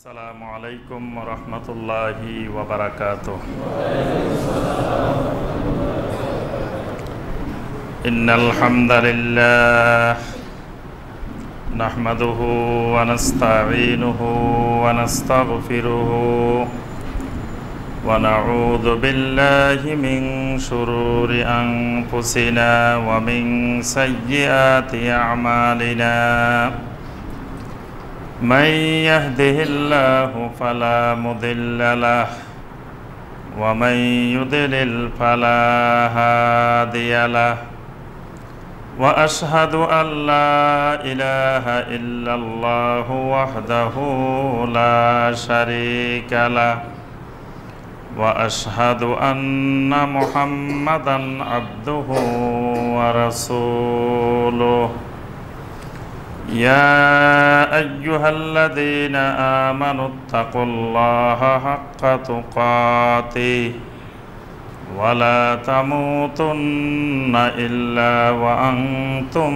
আসসালামু আলাইকুম ওয়া রাহমাতুল্লাহি ওয়া বারাকাতুহু। ইন্নাল হামদালিল্লাহ নাহমাদুহু ওয়া নাস্তাঈনুহু ওয়া নাস্তাগফিরুহু ওয়া নাউযু বিল্লাহি মিন শুরুরি আনফুসিনা ওয়া মিন সাইয়্যাতি আ'মালিনা। من يهده الله فلا مضل له ومن يضلل فلا هادي له وأشهد أن لا إله إلا الله وحده لا شريك له وأشهد أن محمدا عبده ورسوله يا أيها الذين آمنوا اتقوا الله حق تقاته ولا تموتن إلا وأنتم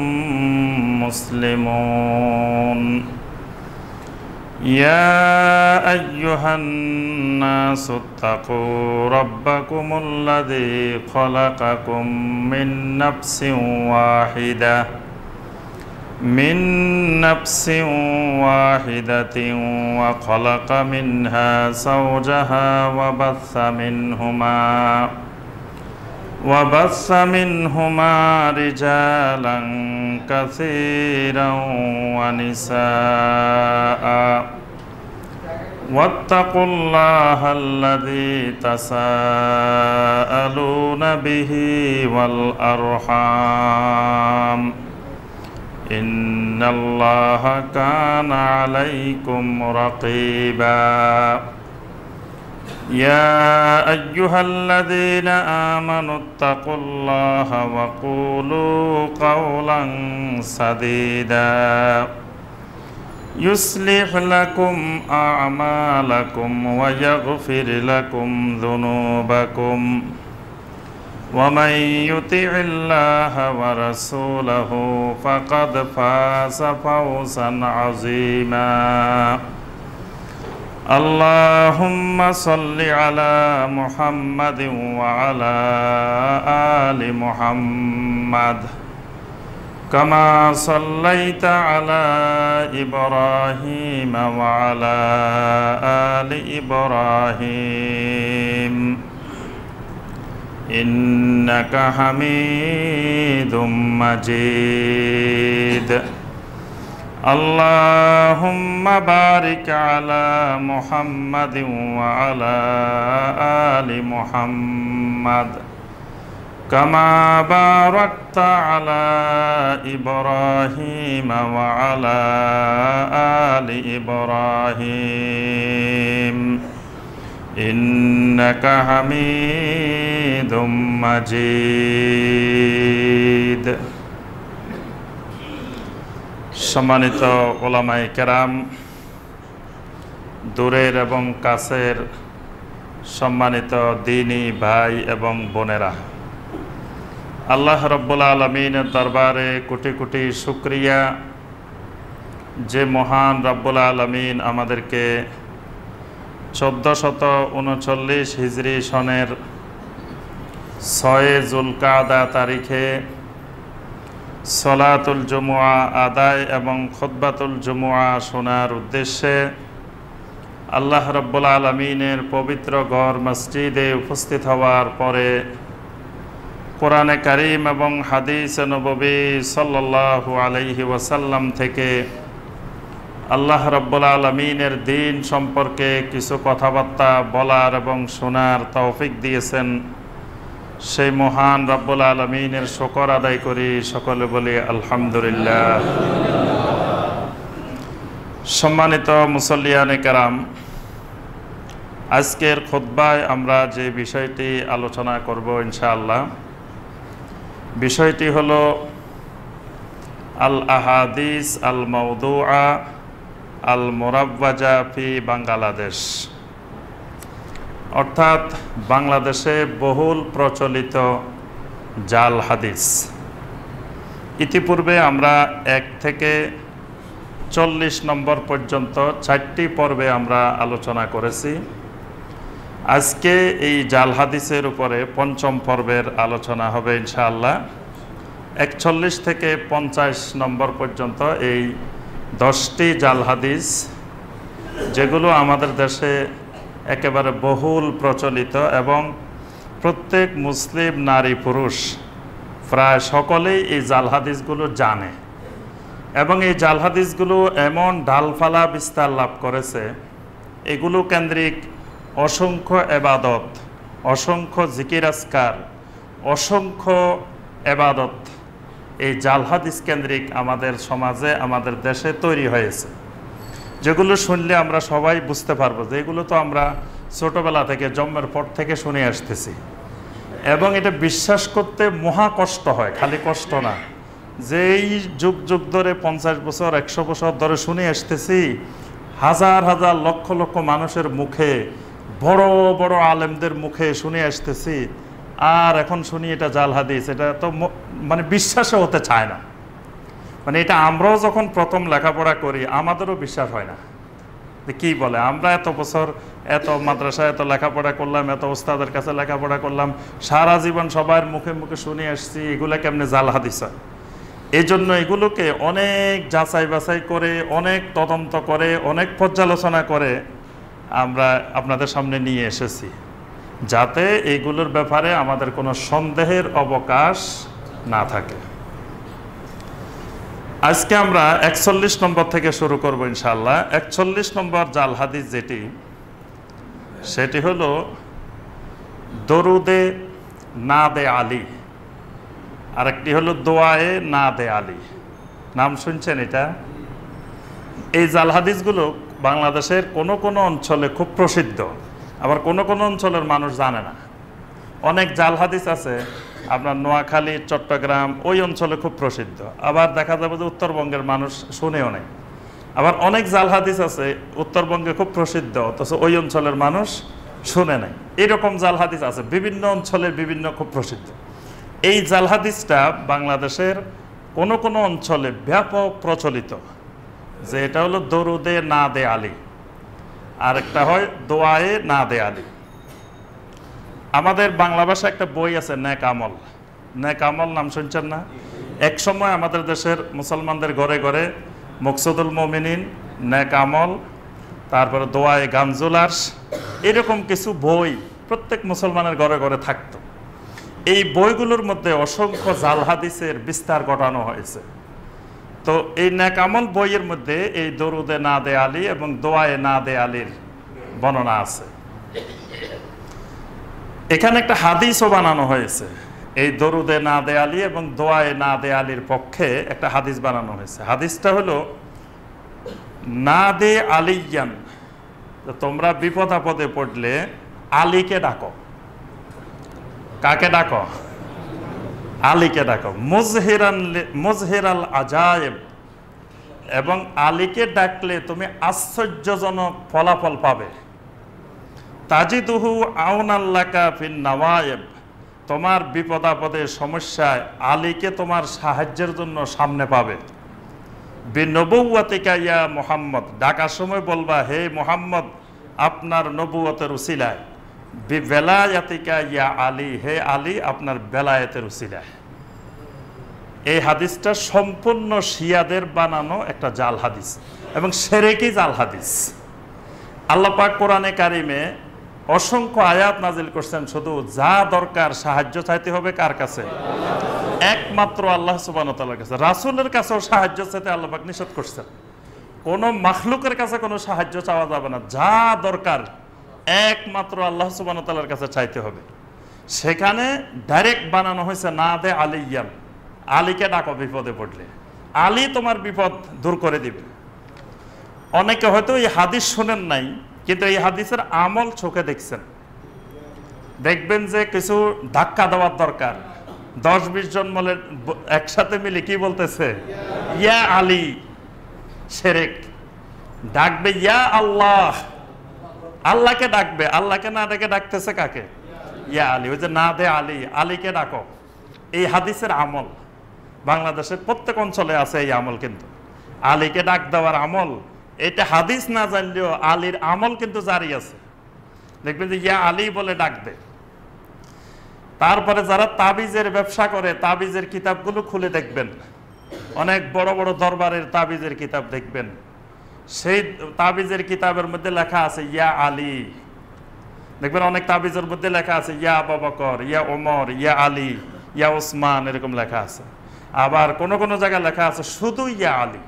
مسلمون يا أيها الناس اتقوا ربكم الذي خلقكم من نفس واحدة وخلق منها زوجها وبث منهما رجالا كثيرا ونساء واتقوا الله الذي تساءلون به والأرحام إن الله كان عليكم رقيبا يا أيها الذين آمنوا اتقوا الله وقولوا قولا سديدا يصلح لكم أعمالكم ويغفر لكم ذنوبكم ومن يطع الله ورسوله فقد فاز فوزا عظيما اللهم صل على محمد وعلى آل محمد كما صليت على إبراهيم وعلى آل إبراهيم إنك حميد مجيد اللهم بارك على محمد وعلى آل محمد كما باركت على إبراهيم وعلى آل إبراهيم إنك حميد مجيد। সম্মানিত ওলামায়ে কেরাম, দূরের এবং কাছের সম্মানিত দ্বীনী ভাই এবং বোনেরা, আল্লাহ রাব্বুল আলামিনের দরবারে কোটি কোটি শুকরিয়া যে মহান রাব্বুল আলামিন আমাদেরকে 1439 হিজরি সনের 6 জুলকাদা তারিখে সলাতুল জুমুআ আদায় এবং খুতবাতুল জুমুআ শোনার উদ্দেশ্যে আল্লাহ রাব্বুল আলামিনের পবিত্র ঘর মসজিদে উপস্থিত হওয়ার পরে কোরআনে কারীম এবং হাদিসে নববী সাল্লাল্লাহু আলাইহি ওয়াসাল্লাম থেকে আল্লাহ রাব্বুল আলামিনের দ্বীন সম্পর্কে কিছু কথাবার্তা বলার এবং শোনার তৌফিক দিয়েছেন, সেই মহান রাব্বুল আলামিনের শুকর আদায় করি, সকলে বলি আলহামদুলিল্লাহ। সম্মানিত মুসল্লিয়ানে কেরাম, আজকের খুতবায় আমরা যে বিষয়টি আলোচনা করব ইনশাআল্লাহ, বিষয়টি হলো আল আহাদিস আল মাউদুআ আল মুরাওয়াজা ফি বাংলাদেশ, অর্থাৎ বাংলাদেশে বহুল প্রচলিত জাল হাদিস। ইতিপূর্বে আমরা 1 থেকে 40 নম্বর পর্যন্ত 4টি পর্বে আমরা আলোচনা করেছি। আজকে এই জাল হাদিসের উপরে 5ম পর্বের আলোচনা হবে ইনশাআল্লাহ। 41 থেকে 50 নম্বর পর্যন্ত এই 10টি জাল হাদিস, যেগুলো আমাদের দেশে একেবারে বহুল প্রচলিত এবং প্রত্যেক মুসলিম নারী পুরুষ প্রায় সকলেই এই জাল হাদিসগুলো জানে এবং এই জাল হাদিসগুলো এমন ডালপালা বিস্তার লাভ করেছে, এগুলো কেন্দ্রিক অসংখ্য এবাদত, অসংখ্য জিকির আজকার, অসংখ্য এবাদত এই জাল হাদিস কেন্দ্রিক আমাদের সমাজে, আমাদের দেশে তৈরি হয়েছে, যেগুলো শুনলে আমরা সবাই বুঝতে পারবো যে এগুলো তো আমরা ছোটবেলা থেকে, জন্মের পর থেকে শুনে আসতেছি এবং এটা বিশ্বাস করতে মহা কষ্ট হয়। খালি কষ্ট না, যে এই যুগ যুগ ধরে 50 বছর 100 বছর ধরে শুনে আসতেছি, হাজার হাজার লক্ষ লক্ষ মানুষের মুখে, বড় বড় আলেমদের মুখে শুনে আসতেছি, আর এখন শুনি এটা জাল হাদিস, এটা তো মানে বিশ্বাসও হতে চায় না। মানে এটা আমরাও যখন প্রথম লেখাপড়া করি আমাদেরও বিশ্বাস হয় না যে কী বলে, আমরা এত বছর এত মাদ্রাসায় এত লেখাপড়া করলাম, এত ওস্তাদের কাছে লেখাপড়া করলাম, সারা জীবন সবার মুখে মুখে শুনে আসছি, এগুলো কেমনে জাল হাদিস হয়। এই জন্য এগুলোকে অনেক যাচাই বাছাই করে, অনেক তদন্ত করে, অনেক পর্যালোচনা করে আমরা আপনাদের সামনে নিয়ে এসেছি, যাতে এইগুলোর ব্যাপারে আমাদের কোনো সন্দেহের অবকাশ না থাকে। আজকে আমরা 41 নম্বর থেকে শুরু করব ইনশাআল্লাহ। 41 নম্বর জাল হাদিস সেটি হলো দরুদে নাদে আলী, আরেকটি হলো দোয়ায়ে নাদে আলী। নাম শুনছেন এটা? এই জাল হাদিসগুলো বাংলাদেশের কোনো কোনো অঞ্চলে খুব প্রসিদ্ধ, আবার কোনো কোনো অঞ্চলের মানুষ জানে না। অনেক জাল হাদিস আছে আপনার নোয়াখালী, চট্টগ্রাম ওই অঞ্চলে খুব প্রসিদ্ধ, আবার দেখা যাবে যে উত্তরবঙ্গের মানুষ শুনেও নেই। আবার অনেক জাল হাদিস আছে উত্তরবঙ্গে খুব প্রসিদ্ধ, অথচ ওই অঞ্চলের মানুষ শুনে নাই। এরকম জাল হাদিস আছে বিভিন্ন অঞ্চলের বিভিন্ন খুব প্রসিদ্ধ। এই জাল হাদিসটা বাংলাদেশের কোনো কোনো অঞ্চলে ব্যাপক প্রচলিত, যে এটা হলো দরুদে নাদে আলী, আর একটা হয় দোয়ায়ে নাদে আলী। আমাদের বাংলা ভাষায় একটা বই আছে নেক আমল। নেক আমল নাম শুনছেন না? এক সময় আমাদের দেশের মুসলমানদের ঘরে ঘরে মকসুদুল মুমিনিন, নেক আমল, তারপরে দোয়ায়ে গানজুল আরশ, এরকম কিছু বই প্রত্যেক মুসলমানের ঘরে ঘরে থাকতো। এই বইগুলোর মধ্যে অসংখ্য জাল হাদিসের বিস্তার ঘটানো হয়েছে। তো এই নেক আমল বইয়ের মধ্যে এই দরুদে নাদে আলী এবং দোয়ায়ে নাদে আলীর বর্ণনা আছে। এখানে একটা হাদিসও বানানো হয়েছে, এই দরুদে নাদে আলী এবং দোয়ায়ে নাদে আলীর পক্ষে একটা হাদিস বানানো হয়েছে। হাদিসটা হলো নাদে আলিয়ান, তোমরা বিপদ আপদে পড়লে আলীকে ডাকো। কাকে ডাকো? আলীকে ডাকো। মুজহিরাল আজায়েব, এবং আলীকে ডাকলে তুমি আশ্চর্যজনক ফলাফল পাবে। তাজিদুহু আউনাল্লাকা ফিন নাওয়ায়েব, তোমার বিপদ আপদে সমস্যায় আলীকে তোমার সাহায্যের জন্য সামনে পাবে। বিনবুওয়াতিকা ইয়া মুহাম্মদ, ডাকার সময় বলবা হে মুহাম্মদ আপনার নবুয়তের উসিলায়। বিবেলায়াতিকা ইয়া আলী, হে আলী আপনার বেলায়েতের উসিলায়। এই হাদিসটা সম্পূর্ণ শিয়াদের বানানো একটা জাল হাদিস এবং সেরেকি জাল হাদিস। আল্লাহ পাক কোরআনে কারিমে অসংখ্য আয়াত নাজিল করছেন, শুধু যা দরকার সাহায্য চাইতে হবে কার কাছে? একমাত্র আল্লাহ সুবহানাহু ওয়া তাআলার কাছে। রাসূলের কাছেও সাহায্য চাইতে আল্লাহ পাক নিষেধ করছেন। কোনো মাখলুকের কাছে কোনো সাহায্য চাওয়া যাবে না, যা দরকার একমাত্র আল্লাহ সুবহানাহু ওয়া তাআলার কাছে চাইতে হবে। সেখানে ডাইরেক্ট বানানো হয়েছে নাদে আলিয়ান, আলীকে ডাকো বিপদে পড়লে, আলী তোমার বিপদ দূর করে দিবে। অনেকে হয়তো এই হাদিস শুনেন নাই, কিন্তু এই হাদিসের আমল চোখে দেখছেন। দেখবেন যে কিছু ধাক্কা দেওয়ার দরকার, 10-20 জন মিলে একসাথে মিলে কি বলতেছে? ইয়া আলী। শিরক। ডাকবে ইয়া আল্লাহ, আল্লাহকে ডাকবে, আল্লাহকে না ডেকে ডাকতেছে কাকে? ইয়া আলী। ওই যে না দে আলী, আলীকে ডাকো। এই হাদিসের আমল বাংলাদেশের প্রত্যেক অঞ্চলে আছে এই আমল, কিন্তু আলীকে ডাক দেওয়ার আমল, এটা হাদিস না জানলেও আলীর আমল কিন্তু জারি আছে। দেখবেন যে ইয়া আলী বলে ডাক দেয়। তারপরে যারা তাবিজের ব্যবসা করে, তাবিজের কিতাবগুলো খুলে দেখবেন, অনেক বড় বড় দরবারের তাবিজের কিতাব দেখবেন, সেই তাবিজের কিতাবের মধ্যে লেখা আছে ইয়া আলী। দেখবেন অনেক তাবিজের মধ্যে লেখা আছে ইয়া আবু বকর, ইয়া ওমর, ইয়া আলী, ইয়া ওসমান, এরকম লেখা আছে। আবার কোন কোন জায়গায় লেখা আছে শুধু ইয়া আলী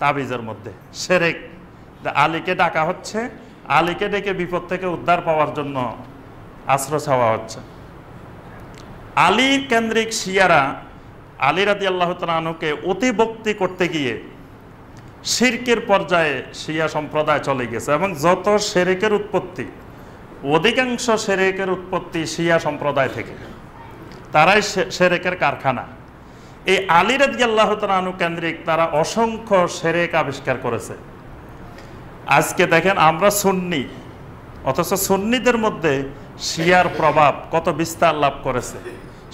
তাবিজের মধ্যে। শিরক, আলীকে ডাকা হচ্ছে, আলীকে ডেকে বিপদ থেকে উদ্ধার পাওয়ার জন্য আশ্রয় চাওয়া হচ্ছে। আলী কেন্দ্রিক শিয়ারা আলী রাদিয়াল্লাহু তাআলা আনহুকে অতিভক্তি করতে গিয়ে শিরকের পর্যায়ে শিয়া সম্প্রদায় চলে গেছে, এবং যত শিরকের উৎপত্তি, অধিকাংশ শিরকের উৎপত্তি শিয়া সম্প্রদায় থেকে। তারাই শিরকের কারখানা। এই আলী রাদিয়াল্লাহু তাআলা আনহু কেন্দ্রিক তারা অসংখ্য শিরক আবিষ্কার করেছে। আজকে দেখেন আমরা সুন্নি, অথচ সুন্নিদের মধ্যে শিয়ার প্রভাব কত বিস্তার লাভ করেছে।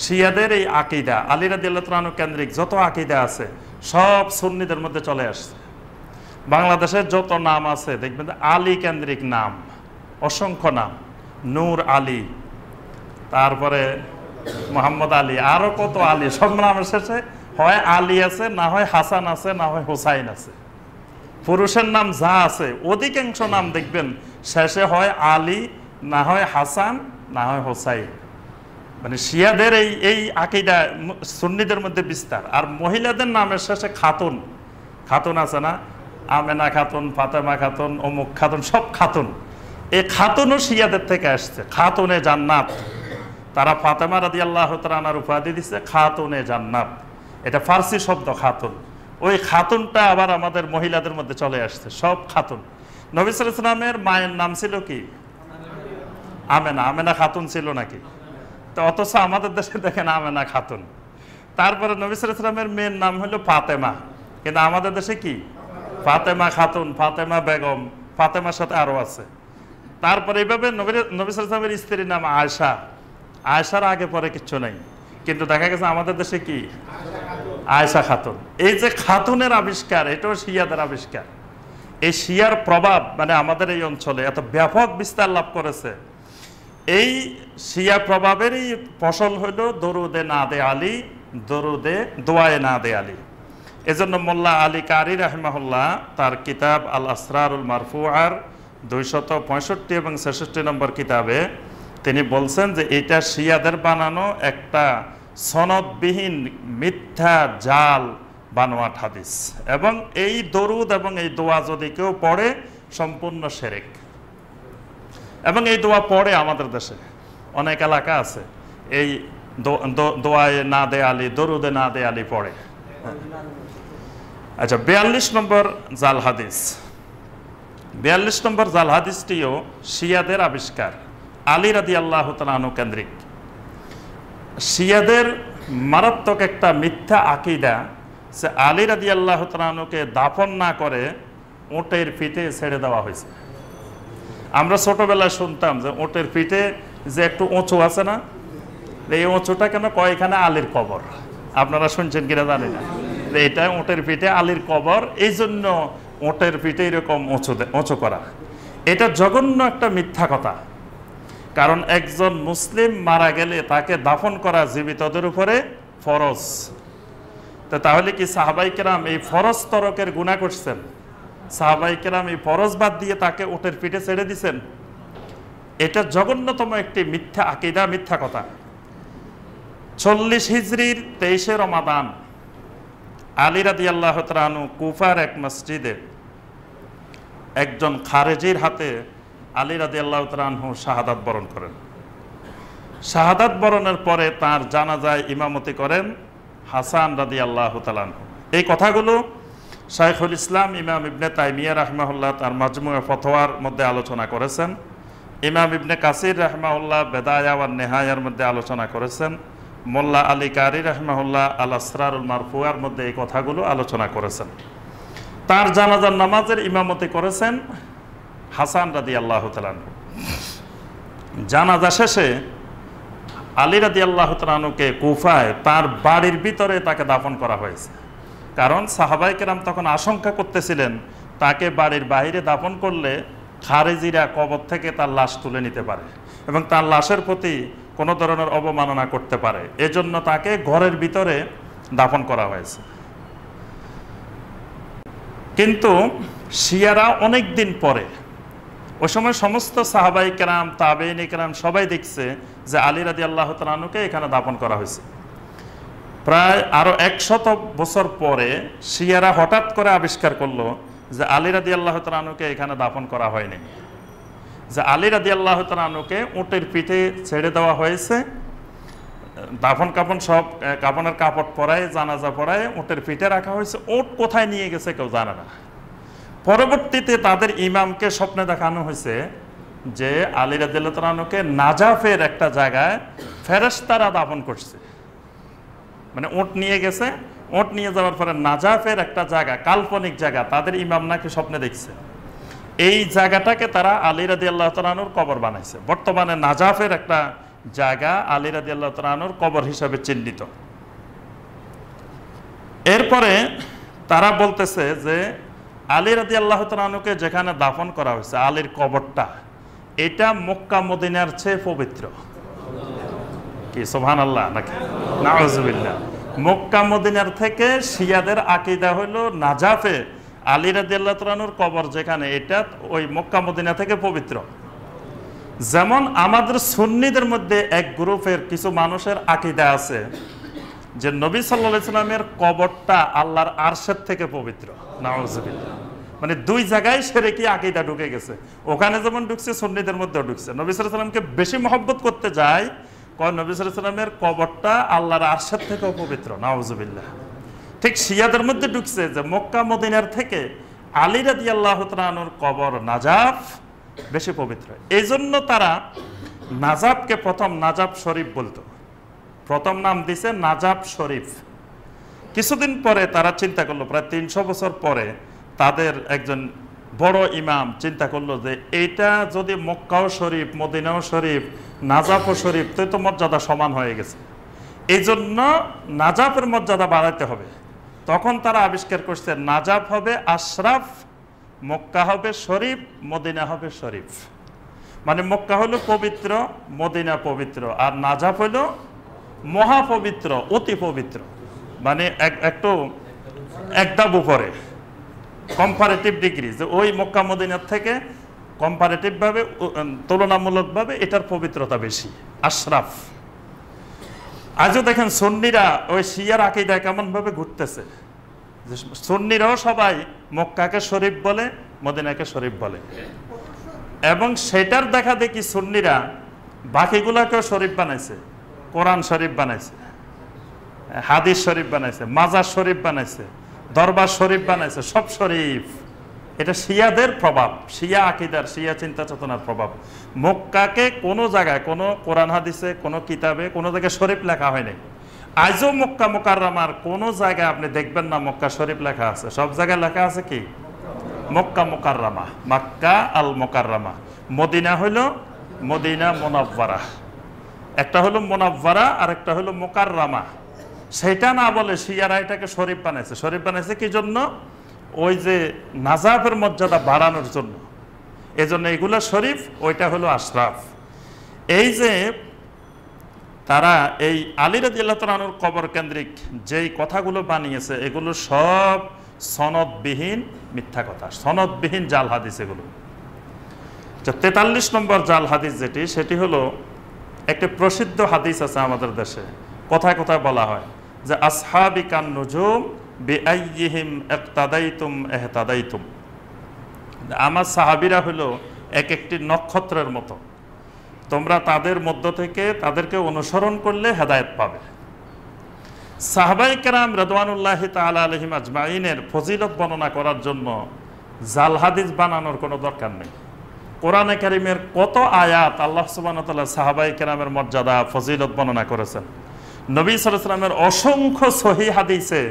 শিয়াদের এই আকীদা, আলী রাদিয়াল্লাহু তাআলা আনহু কেন্দ্রিক যত আকীদা আছে সব সুন্নিদের মধ্যে চলে আসছে। বাংলাদেশের যত নাম আছে দেখবেন আলী কেন্দ্রিক নাম, অসংখ্য নাম, নূর আলী, তারপরে মোহাম্মদ আলী, আরো কত আলী, সব নামের শেষে হয় আলী আছে, না হয় হাসান আছে, না হয় হুসাইন আছে। পুরুষের নাম যা আছে অধিকাংশ নাম দেখবেন শেষে হয় আলী, না হয় হাসান, না হয় হুসাইন। মানে শিয়াদের এই আকীদা সুন্নিদের মধ্যে বিস্তার। আর মহিলাদের নামের শেষে খাতুন, খাতুন আছে না, আমেনা খাতুন, ফাতেমা খাতুন, অমুক খাতুন, সব খাতুন। এই খাতুনও শিয়াদের থেকে আসছে, খাতুনে জান্নাত। তারা ফাতেমা রাদিয়াল্লাহু তাআলা আনহার উপাধি দিচ্ছে খাতুনে জান্নাত। এটা ফার্সি শব্দ খাতুন। ওই খাতুনটা আবার আমাদের মহিলাদের মধ্যে চলে আসছে, সব খাতুন। নবী সাল্লাল্লাহু আলাইহি ওয়াসাল্লামের মায়ের নাম ছিল কি? আমেনা। আমেনা খাতুন ছিল নাকি? তো অথচ আমাদের দেশে দেখেন আমেনা খাতুন। তারপরে নবী সাল্লাল্লাহু আলাইহি ওয়াসাল্লামের মেয়ের নাম হলো ফাতেমা, কিন্তু আমাদের দেশে কি? ফাতেমা খাতুন, ফাতেমা বেগম, ফাতেমার সাথে আরো আছে। তারপরে এইভাবে নবী সাল্লাল্লাহু আলাইহি ওয়াসাল্লামের স্ত্রীর নাম আয়েশা। আয়েশার আগে পরে কিচ্ছু নাই, কিন্তু দেখা গেছে আমাদের দেশে কি? আয়েশা খাতুন। এই যে খাতুনের আবিষ্কার, এটাও শিয়াদের আবিষ্কার। এই শিয়ার প্রভাব মানে আমাদের এই অঞ্চলে এত ব্যাপক বিস্তার লাভ করেছে। এই শিয়া প্রভাবেরই ফসল হইল দরুদে নাদে আলী, দরুদে দোয়ায়ে নাদে আলী। এজন্য মোল্লা আলী কারি রাহিমাহুল্লাহ তার কিতাব আল আসরারুল মারফুআর 265 এবং 66 নম্বর কিতাবে তিনি বলছেন যে এটা শিয়াদের বানানো একটা সনদবিহীন মিথ্যা জাল বানোয়াট হাদিস, এবং এই দরুদ এবং এই দোয়া যদি কেউ পড়ে সম্পূর্ণ শিরক। এবং এই দোয়া পড়ে আমাদের দেশে অনেক এলাকা আছে এই দোয়ায়ে নাদে আলী, দরুদে নাদে আলী পড়ে। আচ্ছা, 42 নম্বর জাল হাদিস। 42 নম্বর জাল হাদিসটিও শিয়াদের আবিষ্কার, আলী রাদিয়াল্লাহু তাআলা আনহু কেন্দ্রিক। শিয়াদের মারাত্মক একটা মিথ্যা আকীদা, সে আলী রাদিয়াল্লাহু তাআলা আনহুকে দাফন না করে ওটের পিঠে ছেড়ে দেওয়া হয়েছে। আমরা ছোটবেলায় শুনতাম যে ওটের পিঠে যে একটু উঁচু আছে না, এই উঁচুটা কেন কয় এখানে আলীর কবর। আপনারা শুনছেন কিনা জানি না, এটা ওটের পিঠে আলীর কবর, এই জন্য ওটের পিঠে এরকম উঁচু করা। এটা জঘন্য একটা মিথ্যা কথা। কারণ একজন মুসলিম মারা গেলে তাকে দাফন করা জীবিতদের উপরে ফরজ। তাহলে কি সাহাবাই কেরাম এই ফরজ তরকের গুনাহ করছেন? সাহাবাই কেরাম এই ফরজ বাদ দিয়ে তাকে ওটের পিঠে ছেড়ে দিছেন? এটা জঘন্যতম একটি মিথ্যা আকীদা, মিথ্যা কথা। 40 হিজরির 23 রমাদান আলী রাদিয়াল্লাহু তাআলা আনহু কুফার এক মসজিদে একজন খারেজির হাতে আলী রাদিয়াল্লাহু তাআলা আনহু শাহাদাত বরণ করেন। শাহাদাত বরণের পরে তার জানাজায় ইমামতি করেন হাসান রাদিয়াল্লাহু তাআলা আনহু। এই কথাগুলো শাইখুল ইসলাম ইমাম ইবনে তাইমিয়া রাহিমাহুল্লাহ তার মাজমুয়ে ফতোয়ার মধ্যে আলোচনা করেছেন। ইমাম ইবনে কাসির রাহিমাহুল্লাহ বেদায়া ওয়ান নেহায়ার মধ্যে আলোচনা করেছেন। মোল্লা আলী কারি রাহিমাহুল্লাহ আল আসরারুল মারফুআর মধ্যে এই কথাগুলো আলোচনা করেছেন। তার জানাজার নামাজের ইমামতি করেছেন হাসান রাদিয়াল্লাহু তাআলা আনহু। জানাজা শেষে আলী রাদিয়াল্লাহু তাআলা আনহুকে কুফায় তার বাড়ির ভিতরে তাকে দাফন করা হয়েছে। কারণ সাহাবায়ে কেরাম তখন আশঙ্কা করতেছিলেন তাকে বাড়ির বাইরে দাফন করলে খারেজিরা কবর থেকে তার লাশ তুলে নিতে পারে এবং তার লাশের প্রতি কোনো ধরনের অবমাননা করতে পারে, এজন্য তাকে ঘরের ভিতরে দাফন করা হয়েছে। কিন্তু শিয়ারা অনেক দিন পরে, ওই সময় সমস্ত সাহাবায়ে কেরাম, তাবেঈন কেরাম সবাই দেখছে যে আলী রাদিয়াল্লাহু তাআলা আনহুকে এখানে দাফন করা হয়েছে। প্রায় আরো 100 বছর পরে শিয়ারা হঠাৎ করে আবিষ্কার করলো যে আলী রাদিয়াল্লাহু তাআলা আনহুকে এখানে দাফন করা হয়নি, যে আলী রাদিয়াল্লাহু তাআলা আনহুকে উটের পিঠে ছেড়ে দেওয়া হয়েছে, দাফন কাফন সব কাফনের কাপড় পরায়, জানাজা পরায় উটের পিঠে রাখা হয়েছে। উট কোথায় নিয়ে গেছে কেউ জানে না। পরবর্তীতে তাদের ইমামকে স্বপ্নে দেখানো হয়েছে যে আলী রাদিয়াল্লাহু তাআলা আনহুকে নাজাফের একটা জায়গায় ফেরেশতারা দাফন করছে, মানে উট নিয়ে গেছে, উট নিয়ে যাওয়ার পরে নাজাফের একটা জায়গা, কাল্পনিক জায়গা, তাদের ইমাম নাকি স্বপ্নে দেখছে। এই জায়গাটাকে তারা আলী রাদিয়াল্লাহু তাআলা আনহুর কবর বানাইছে। বর্তমানে নাজাফের একটা জায়গা আলী রাদিয়াল্লাহু তাআলা আনহুর কবর হিসাবে চিহ্নিত। এরপরে তারা বলতেছে যে আলী রাদিয়াল্লাহু তাআলা আনহুকে যেখানে দাফন করা হয়েছে, আলীর কবরটা, এটা মক্কা মদিনার চেয়ে পবিত্র। কি সুবহানাল্লাহ নাকি নাউজুবিল্লাহ? মক্কা মদিনার থেকে শিয়াদের আকীদা হলো নাজাফে আলী রাদিয়াল্লাহু তাআলা আনহুর কবর যেখানে, এটা ওই মক্কা মদিনা থেকে পবিত্র। যেমন আমাদের সুন্নিদের মধ্যে এক গ্রুপের কিছু মানুষের আকীদা আছে যে নবী সাল্লাল্লাহু আলাইহি সাল্লামের কবরটা আল্লাহর আরশের থেকে পবিত্র। নাউজুবিল্লাহ। মানে দুই জায়গায় শিরকি আকীদা ঢুকে গেছে, ওখানে যেমন ঢুকছে সুন্নিদের মধ্যেও ঢুকছে। নবী সাল্লাল্লাহু আলাইহি সাল্লামকে বেশি মহব্বত করতে যায়, কয় নবী সাল্লাল্লাহু আলাইহি সাল্লামের কবরটা আল্লাহর আরশের থেকেও পবিত্র। নাউজুবিল্লাহ। ঠিক শিয়াদের মধ্যে ঢুকছে যে মক্কা মদিনার থেকে আলী রাদিয়াল্লাহু তাআলা আনহুর কবর নাজাফ বেশি পবিত্র। এই জন্য তারা নাজাফকে প্রথম নাজাফ শরীফ বলতো, প্রথম নাম দিছে নাজাফ শরীফ। কিছুদিন পরে তারা চিন্তা করলো, প্রায় 300 বছর পরে তাদের একজন বড় ইমাম চিন্তা করলো যে এইটা যদি মক্কাও শরীফ, মদিনাও শরীফ, নাজাফও শরীফ, তো মর্যাদা সমান হয়ে গেছে, এই জন্য নাজাফের মর্যাদা বাড়াইতে হবে। তখন তারা আবিষ্কার করছে নাজাফ হবে আশরাফ, মক্কা হবে শরীফ, মদিনা হবে শরীফ। মানে মক্কা হলো পবিত্র, মদিনা পবিত্র, আর নাজাফ হলো মহাপবিত্র, অতি পবিত্র। মানে একটু একদম উপরে, কম্পারেটিভ ডিগ্রি, যে ওই মক্কা মদিনার থেকে কম্পারেটিভ ভাবে, তুলনামূলকভাবে এটার পবিত্রতা বেশি, আশরাফ। আজও দেখেন সুন্নিরা ওই শিয়ার আকীদায় কেমন ভাবে ঘুরতেছে, সুন্নিরাও সবাই মক্কাকে শরীফ বলে, মদিনাকে শরীফ বলে, এবং সেটার দেখা দেখি সুন্নিরা বাকিগুলাকেও শরীফ বানাইছে। কোরআন শরীফ বানাইছে, হাদিস শরীফ বানাইছে, মাজার শরীফ বানাইছে, দরবার শরীফ বানাইছে, সব শরীফ। এটা শিয়াদের প্রভাব, শিয়া আকীদার, শিয়া চিন্তা চেতনার প্রভাব। মক্কাকে কোনো জায়গায়, কোনো কোরআন হাদিসে, কোনো কিতাবে, কোনো জায়গায় শরীফ লেখা হয়নি। আজও মক্কা মুকাররমার কোনো জায়গায় আপনি দেখবেন না মক্কা শরীফ লেখা আছে, সব জায়গায় লেখা আছে কি মক্কা মুকাররমা, মক্কা আল মুকাররমা। মদিনা হইল মদিনা মুনাওয়ারা, একটা হলো মুনাওয়ারা আর একটা হলো মুকাররমা। সেটা না বলে শিয়ারা এটাকে শরীফ বানাইছে। শরীফ বানাইছে কি জন্য? ওই যে নাজাফের মর্যাদা বাড়ানোর জন্য। এজন্য এগুলো শরীফ, ওইটা হলো আশরাফ। এই যে তারা এই আলী রাদিয়াল্লাহু তাআলা আনহুর কবর কেন্দ্রিক যেই কথাগুলো বানিয়েছে, এগুলো সব সনদবিহীন মিথ্যা কথা, সনদবিহীন জাল হাদিস। এগুলো 43 নম্বর জাল হাদিস যেটি, সেটি হলো একটি প্রসিদ্ধ হাদিস আছে আমাদের দেশে, কথায় কথায় বলা হয় যে আসহাবি কান নুজুম বিআইয়িহিম ইক্তাদাইতুম ইহতাদাইতুম। আমার সাহাবীরা হলো এক একটি নক্ষত্রের মতো, তোমরা তাদের মধ্য থেকে তাদেরকে অনুসরণ করলে হেদায়েত পাবে। সাহাবায়ে কেরাম রিদওয়ানুল্লাহি তাআলা আলাইহিম আজমাইনের ফজিলত বর্ণনা করার জন্য জাল হাদিস বানানোর কোনো দরকার নেই। কোরআনে কারীমের কত আয়াত আল্লাহ সুবহানাহু ওয়া তাআলা সাহাবায়ে কেরামের মর্যাদা, ফজিলত বর্ণনা করেছেন। নবী সাল্লাল্লাহু আলাইহি ওয়াসাল্লামের অসংখ্য সহিহ হাদিসে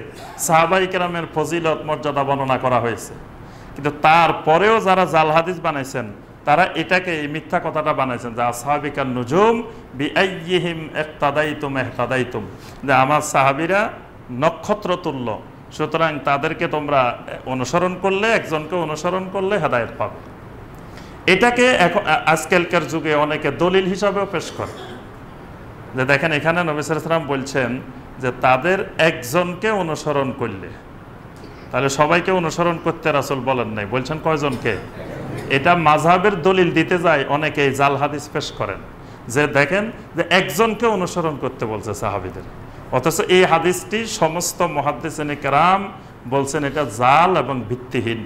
সাহাবায়ে কেরামের ফজিলত, মর্যাদা বর্ণনা করা হয়েছে। কিন্তু তারপরেও যারা জাল হাদিস বানাইছেন, তারা এটাকে, এই মিথ্যা কথাটা বানাইছেন যে আসহাবি কান নুজুম বিআইয়িহিম ইক্তাদাইতুম ইহতাদাইতুম, যে আমার সাহাবীরা নক্ষত্র তুল্য, সুতরাং তাদেরকে তোমরা অনুসরণ করলে, একজনকে অনুসরণ করলে হেদায়েত পাবে। এটাকে এখন আজকালকার যুগে অনেকে দলিল হিসাবেও পেশ করে, যে দেখেন এখানে নবী সাল্লাল্লাহু আলাইহি ওয়াসাল্লাম বলছেন যে তাদের একজনকে অনুসরণ করলে, তাহলে সবাইকে অনুসরণ করতে রাসূল বলেন নাই, বলছেন কয়জনকে। এটা মাযহাবের দলিল দিতে যায় অনেকেই জাল হাদিস পেশ করেন, যে দেখেন যে একজনকে অনুসরণ করতে বলছে সাহাবীদের, অথচ এই হাদিসটি সমস্ত মুহাদ্দিসিনে কেরাম বলছেন এটা জাল এবং ভিত্তিহীন।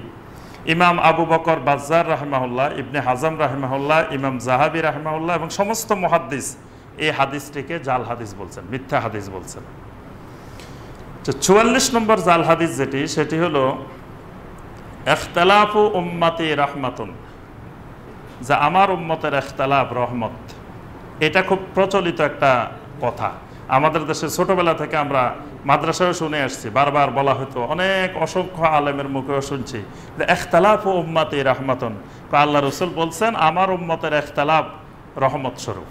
ইমাম আবু বকর বাজ্জার রাহিমাহুল্লাহ, ইবনে হাজম রাহিমাহুল্লাহ, ইমাম জাহাবি রাহিমাহুল্লাহ এবং সমস্ত মুহাদ্দিস এই হাদিসটিকে জাল হাদিস বলছেন, মিথ্যা হাদিস বলছেন। ৪৪ নম্বর জাল হাদিস যেটি, সেটি হলো ইখতিলাফু উম্মতি রাহমাতুন, যে আমার উম্মতের ইখতিলাফ রহমত। এটা খুব প্রচলিত একটা কথা, আমাদের দেশে ছোটবেলা থেকে আমরা মাদ্রাসায় শুনে আসছি, বারবার বলা হতো, অনেক অসংখ্য আলেমের মুখেও শুনছি যে ইখতিলাফু উম্মতি রাহমাতুন, আল্লাহ রাসূল বলছেন আমার উম্মতের ইখতিলাফ রহমত স্বরূপ।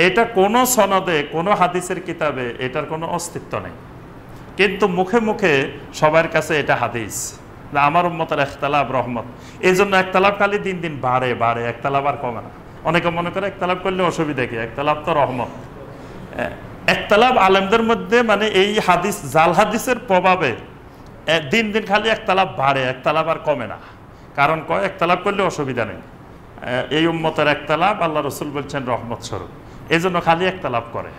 এটা কোনো সনদে, কোনো হাদিসের কিতাবে এটার কোনো অস্তিত্ব নেই, কিন্তু মুখে মুখে সবার কাছে এটা হাদিস, আমার উম্মতের ইখতিলাফ রহমত। এই জন্য ইখতিলাফ খালি দিন দিন বাড়ে বাড়ে, ইখতিলাফ আর কমে না। অনেকে মনে করে ইখতিলাফ করলে অসুবিধা কি, ইখতিলাফ তো রহমত। ইখতিলাফ আলেমদের মধ্যে মানে এই হাদিস, জাল হাদিসের প্রভাবে দিন দিন খালি ইখতিলাফ বাড়ে, ইখতিলাফ আর কমে না। কারণ কয় ইখতিলাফ করলে অসুবিধা নেই, এই উম্মতের ইখতিলাফ আল্লাহ রাসূল বলছেন রহমত স্বরূপ, এই জন্য খালি ইখতিলাফ করে।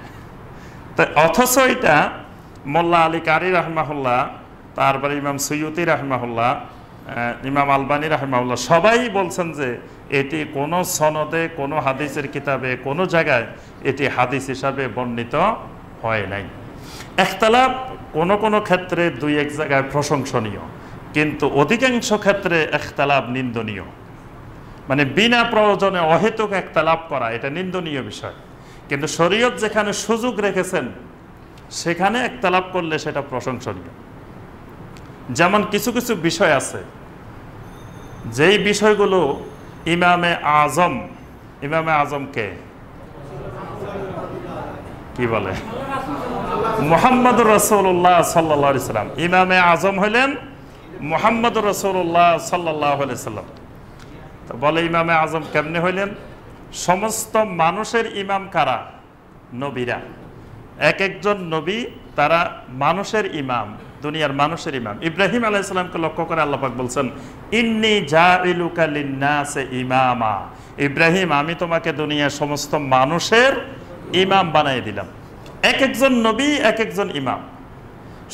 তো অথচ এটা মোল্লা আলী কারি রাহমাহুল্লাহ, তারপরে ইমাম সুয়ুতি রাহমাহুল্লাহ, ইমাম আলবানী রাহমাহুল্লাহ সবাই বলছেন যে এটি কোনো সনদে, কোনো হাদিসের কিতাবে, কোনো জায়গায় এটি হাদিস হিসাবে বর্ণিত হয় নাই। ইখতিলাফ কোনো কোনো ক্ষেত্রে দুই এক জায়গায় প্রশংসনীয়, কিন্তু অধিকাংশ ক্ষেত্রে ইখতিলাফ নিন্দনীয়। মানে বিনা প্রয়োজনে অহেতুক ইখতিলাফ করা এটা নিন্দনীয় বিষয়, কিন্তু শরীয়ত যেখানে সুযোগ রেখেছেন সেখানে ইখতিলাফ করলে সেটা প্রশংসনীয়। যেমন কিছু কিছু বিষয় আছে যেই বিষয়গুলো ইমামে আজমকে কি বলে, মুহাম্মদুর রাসূলুল্লাহ সাল্লাল্লাহু আলাইহি সাল্লাম, ইমামে আজম হলেন মুহাম্মদুর রাসূলুল্লাহ সাল্লাল্লাহু আলাইহি সাল্লাম। তো বলে ইমামে আজম কেমনে হইলেন? সমস্ত মানুষের ইমাম কারা? নবীরা। এক একজন নবী তারা মানুষের ইমাম, দুনিয়ার মানুষের ইমাম। ইব্রাহিম আলাইহিস সালামকে লক্ষ্য করে আল্লাহ পাক বলছেন, ইন্নী জাইলুকা লিন-নাসি ইমামা, ইব্রাহিম আমি তোমাকে দুনিয়ার সমস্ত মানুষের ইমাম বানিয়ে দিলাম। এক একজন নবী, এক একজন ইমাম।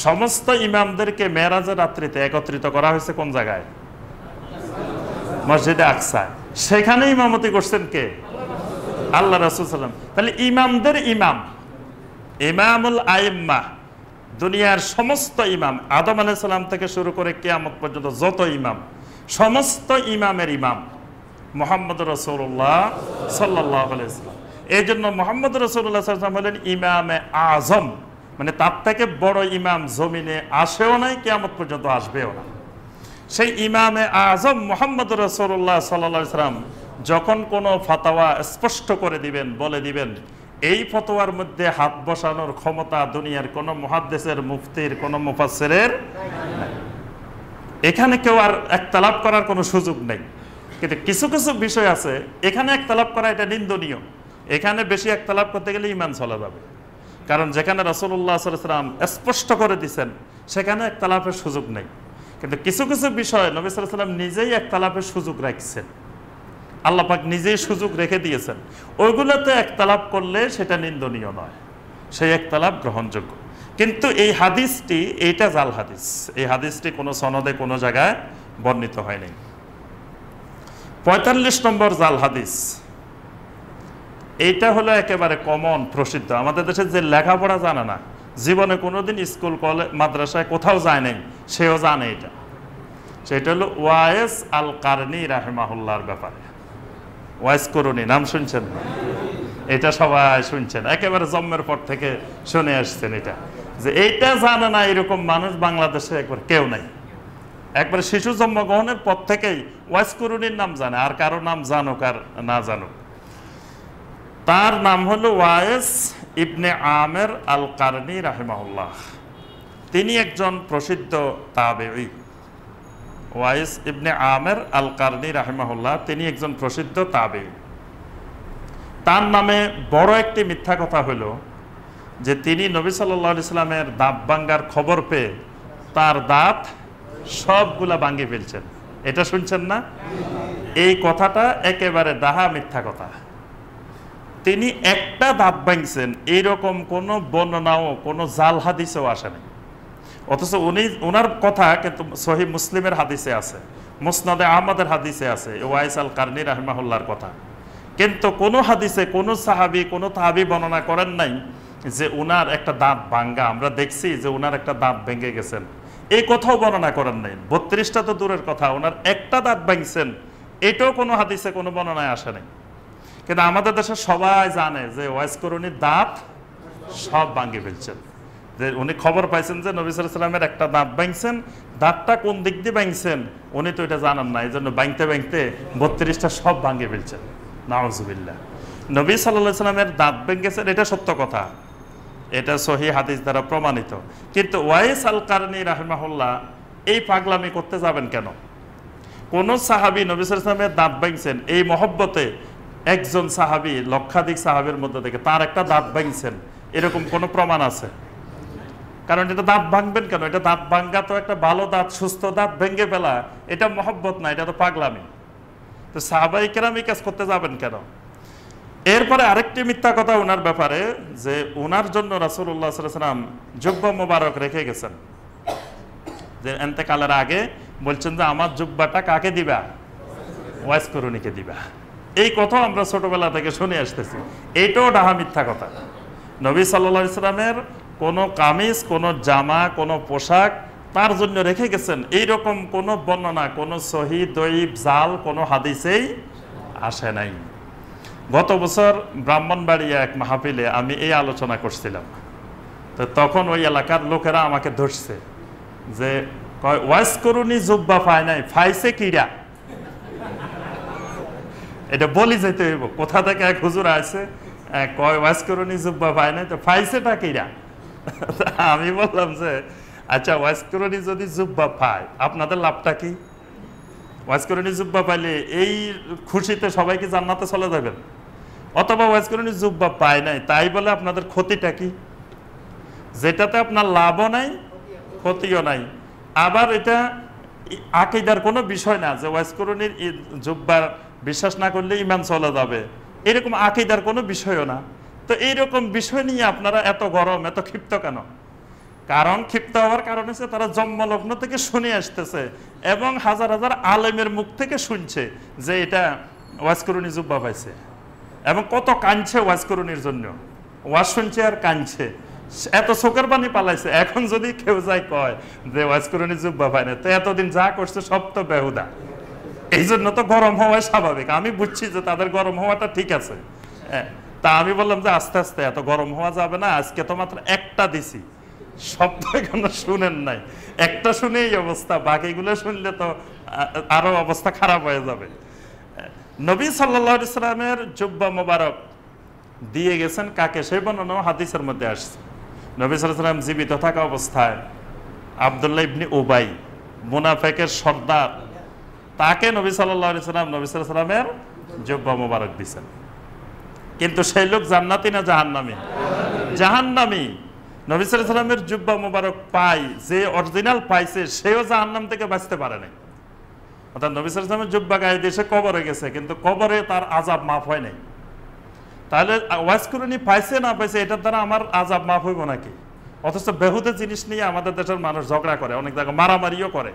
সমস্ত ইমামদেরকে মেরাজের রাত্রিতে একত্রিত করা হয়েছে কোন জায়গায়? মসজিদে আকসা। সেখানে ইমামতি করছেন কে? আল্লাহ রাসূল সাল্লাল্লাহু আলাইহি ওয়াসাল্লাম। তাহলে ইমামদের ইমাম, ইমামুল আইম্মা, দুনিয়ার সমস্ত ইমাম, আদম আলাইহিস সালাম থেকে শুরু করে কিয়ামত পর্যন্ত যত ইমাম, সমস্ত ইমামের ইমাম মুহাম্মদুর রাসূলুল্লাহ সাল্লাল্লাহু আলাইহি ওয়াসাল্লাম। এই জন্য মুহাম্মদুর রাসূলুল্লাহ সাল্লাল্লাহু আলাইহি ওয়াসাল্লাম হলেন ইমামে আজম, মানে তার থেকে বড় ইমাম জমিনে আসেও নাই, কিয়ামত পর্যন্ত আসবেও না। সেই ইমামে আজম মুহাম্মদুর রাসূলুল্লাহ সাল্লাল্লাহু আলাইহি ওয়াসাল্লাম যখন কোনো ফতোয়া স্পষ্ট করে দিবেন, বলে দিবেন, এই ফতোয়ার মধ্যে হাত বসানোর ক্ষমতা দুনিয়ার কোনো মুহাদ্দিসের, মুফতির, কোনো মুফাসসিরের নাই। এখানে কেউ আর ইখতিলাফ করার কোনো সুযোগ নেই। কিন্তু কিছু কিছু বিষয় আছে এখানে ইখতিলাফ করা এটা নিন্দনীয়। এখানে বেশি ইখতিলাফ করতে গেলে ঈমান চলে যাবে, কারণ যেখানে রাসূলুল্লাহ সাল্লাল্লাহু আলাইহি ওয়াসাল্লাম স্পষ্ট করে দিয়েছেন সেখানে ইখতিলাফের সুযোগ নেই। কিন্তু কিছু কিছু বিষয় নবী সাল্লাল্লাহু আলাইহি ওয়াসাল্লাম নিজেই ইখতিলাফের সুযোগ রাখছেন, আল্লাহ পাক নিজেই সুযোগ রেখে দিয়েছেন। ওইগুলোতে ইখতিলাফ করলে সেটা নিন্দনীয় নয়, সেই ইখতিলাফ গ্রহণযোগ্য। কিন্তু এই হাদিসটি, এইটা জাল হাদিস। এই হাদিসটি কোনো সনদে, কোনো জায়গায় বর্ণিত হয়নি। ৪৫ নম্বর জাল হাদিস, এইটা হলো একেবারে কমন, প্রসিদ্ধ। আমাদের দেশে যে লেখাপড়া জানে না, জীবনে কোনোদিন স্কুল, কলেজ, মাদ্রাসায় কোথাও যায় নাই, সেও জানে এটা। সেটা হলো ওয়াইস আল কারনি রাহিমাহুল্লাহর ব্যাপারে। ওয়াইস করুনি নাম শুনছেন? এটা সবাই শুনছেন, একেবারে জন্মের পর থেকে শুনে আসছেন এটা, যে এইটা জানে না এরকম মানুষ বাংলাদেশে একবার কেউ নাই। একবার শিশু জন্মগ্রহণের পর থেকেই ওয়াইস করুনির নাম জানে, আর কারো নাম জানুক আর না জানুক। তার নাম হলো ওয়াইস ইবনে আমের আল কারনি রাহিমাহুল্লাহ। তিনি একজন প্রসিদ্ধ তাবেঈ। ওয়াইস ইবনে আমের আল কারনি রাহিমাহুল্লাহ, তিনি একজন প্রসিদ্ধ তাবেঈ। তার নামে বড় একটি মিথ্যা কথা হলো যে তিনি নবী সাল্লাল্লাহু আলাইহি সাল্লামের দাঁত ভাঙ্গার খবর পেয়ে তার দাঁত সবগুলা ভাঙ্গি ফেলছেন। এটা শুনছেন না? এই কথাটা একেবারে ডাহা মিথ্যা কথা। তিনি একটা দাঁত ভাঙছেন এইরকম কোনো বর্ণনাও কোনো জাল হাদিসেও আসে নাই। অথচ ওনার কথা কিন্তু সহিহ মুসলিমের হাদিসে আছে, মুসনাদে আহমদের হাদিসে আছে, ওয়াইস আল কারনি রাহিমাহুল্লাহর কথা। কিন্তু কোনো হাদিসে কোনো সাহাবী কোনো তাহাবী বর্ণনা করেন নাই যে উনার একটা দাঁত ভাঙ্গা, আমরা দেখছি যে উনার একটা দাঁত ভেঙে গেছেন, এই কথাও বর্ণনা করেন নাই। 32টা তো দূরের কথা, ওনার একটা দাঁত ভাঙছেন এটাও কোনো হাদিসে কোনো বর্ণনায় আসে নাই। কিন্তু আমাদের দেশে সবাই জানে যে ওয়াইস করণীর দাঁত সব ভাঙ্গে ফেলছেন, যে উনি খবর পাইছেন যে নবী সাল্লাল্লাহু আলাইহি সাল্লামের একটা দাঁত ভাঙছেন, দাঁতটা কোন দিক দিয়ে ভাঙছেন উনি তো এটা জানান না, এই জন্য ভাঙতে ভাঙতে 32টা সব ভাঙ্গে ফেলছেন। নাউজুবিল্লাহ। নবী সাল্লাল্লাহু আলাইহি সাল্লামের দাঁত ভেঙেছেন এটা সত্য কথা, এটা সহিহ হাদিস দ্বারা প্রমাণিত। কিন্তু ওয়াইস আল কারনি রাহিমাহুল্লাহ এই পাগলামি করতে যাবেন কেন? কোন সাহাবী নবী সাল্লাল্লাহু আলাইহি সাল্লামের দাঁত ভাঙছেন এই মহব্বতে একজন সাহাবী লক্ষাধিক সাহাবীর মধ্যে থেকে তার একটা দাঁত ভাঙছেন, এরকম কোনো প্রমাণ আছে? কারণ এটা দাঁত ভাঙবেন কেন? এটা দাঁত ভাঙ্গা তো একটা ভালো দাঁত, সুস্থ দাঁত ভেঙে ফেলা এটা মহব্বত না, এটা তো পাগলামি। তো সাহাবায়ে কেরাম এই কাজ করতে যাবেন কেন? এরপরে আরেকটি মিথ্যা কথা ওনার ব্যাপারে, যে ওনার জন্য রাসূলুল্লাহ সাল্লাল্লাহু আলাইহি ওয়াসাল্লাম জুব্বা মোবারক রেখে গেছেন, যে ইন্তেকালের আগে বলছেন যে আমার জুব্বাটা কাকে দিবা? ওয়াইস করণীকে দিবা। এই কথা আমরা ছোটবেলা থেকে শুনে আসতেছি, এইটাও ডাহা মিথ্যা কথা। নবী সাল্লাল্লাহু আলাইহি ওয়াসাল্লামের কোনো কামিজ, কোনো জামা, কোনো পোশাক তার জন্য রেখে গেছেন এইরকম কোনো বর্ণনা কোনো সহিহ দঈফ জাল কোনো হাদিসেই আসে নাই। গত বছর ব্রাহ্মণবাড়িয়া এক মাহফিলে আমি এই আলোচনা করছিলাম, তো তখন ওই এলাকার লোকেরা আমাকে ধরছে যে ওয়াইস করুনি জুব্বা পায় নাই, ফাইছে কিরা? এটা বলি যেতে হইব, কোথা থেকে এক হুজুর আছে কয় ওয়াইস করুনি জুব্বা পায় নাই, তো ফাইছেটা কিরা? আমি বললাম যে আচ্ছা ওয়াইস করুনি যদি জুব্বা পায় আপনাদের লাভটা কি? ওয়াইস করুনি জুব্বা পাইলে এই খুশিতে সবাইকে জান্নাতে চলে যাবেন, অথবা ওয়াইস করুনি জুব্বা পায় নাই তাই বলে আপনাদের ক্ষতিটা কি? যেটাতে আপনার লাভও নাই ক্ষতিও নাই। আবার এটা আকীদার কোনো বিষয় না যে ওয়াইস করুনির জুব্বা বিশ্বাস না করলে ঈমান চলে যাবে, এরকম আকীদার কোনো বিষয়ও না। তো এইরকম বিষয় নিয়ে আপনারা এত গরম এত ক্ষিপ্ত কেন? কারণ ক্ষিপ্ত হওয়ার কারণ হচ্ছে তারা জন্মলগ্ন থেকে শুনে আসতেছে এবং হাজার হাজার আলেমের মুখ থেকে শুনছে যে এটা ওয়াজ করুনি জুব্বা পাইছে, এবং কত কাঁদছে ওয়াজ করুনির জন্য, ওয়াজ শুনছে আর কাঁদছে, এত চোখের পানি পালাইছে। এখন যদি কেউ যায় কয় যে ওয়াজ করুনি জুব্বা পায় না, তো এতদিন যা করছে সব তো বেহুদা। এই জন্য তো গরম হওয়াই স্বাভাবিক। আমি বুঝছি যে তাদের গরম হওয়াটা ঠিক আছে, হ্যাঁ। তা আমি বললাম যে আস্তে আস্তে, এত গরম হওয়া যাবে না, আজকে তো মাত্র একটা দিছি, শব্দ এখনো শুনেন নাই, একটা শুনে এই অবস্থা, বাকিগুলো শুনলে তো আরো অবস্থা খারাপ হয়ে যাবে। নবী সাল্লাল্লাহু আলাইহি সাল্লামের জুব্বা মোবারক দিয়ে গেছেন কাকে? সেই বর্ণনা হাদিসের মধ্যে আসছে। নবী সাল্লাল্লাহু আলাইহি সাল্লাম জীবিত থাকা অবস্থায় আব্দুল্লাহ ইবনে উবাই মুনাফিকের সর্দার, তাকে নবী সাল্লাল্লাহু আলাইহি সাল্লাম নবী সাল্লাল্লাহু আলাইহি সাল্লামের জুব্বা মোবারক দিয়েছেন। কিন্তু সেই লোক জান্নাতি না জাহান্নামী? জাহান্নামী। নবী সাল্লাল্লাহু আলাইহি সাল্লামের জুব্বা মোবারক পাই যে অরিজিনাল পাইছে সেও জাহান্নাম থেকে বাঁচতে পারে নাই। অর্থাৎ নবী সাল্লাল্লাহু আলাইহি সাল্লামের জুব্বা গায়ে দেশে কবরে গেছে, কিন্তু কবরে তার আযাব মাফ হয় নাই। তাহলে ওয়াজ করুনি পাইছে না পাইছে এটার দ্বারা আমার আযাব মাফ হইব নাকি? অথচ বেহুদা জিনিস নিয়ে আমাদের দেশের মানুষ ঝগড়া করে, অনেক জায়গায় মারামারিও করে।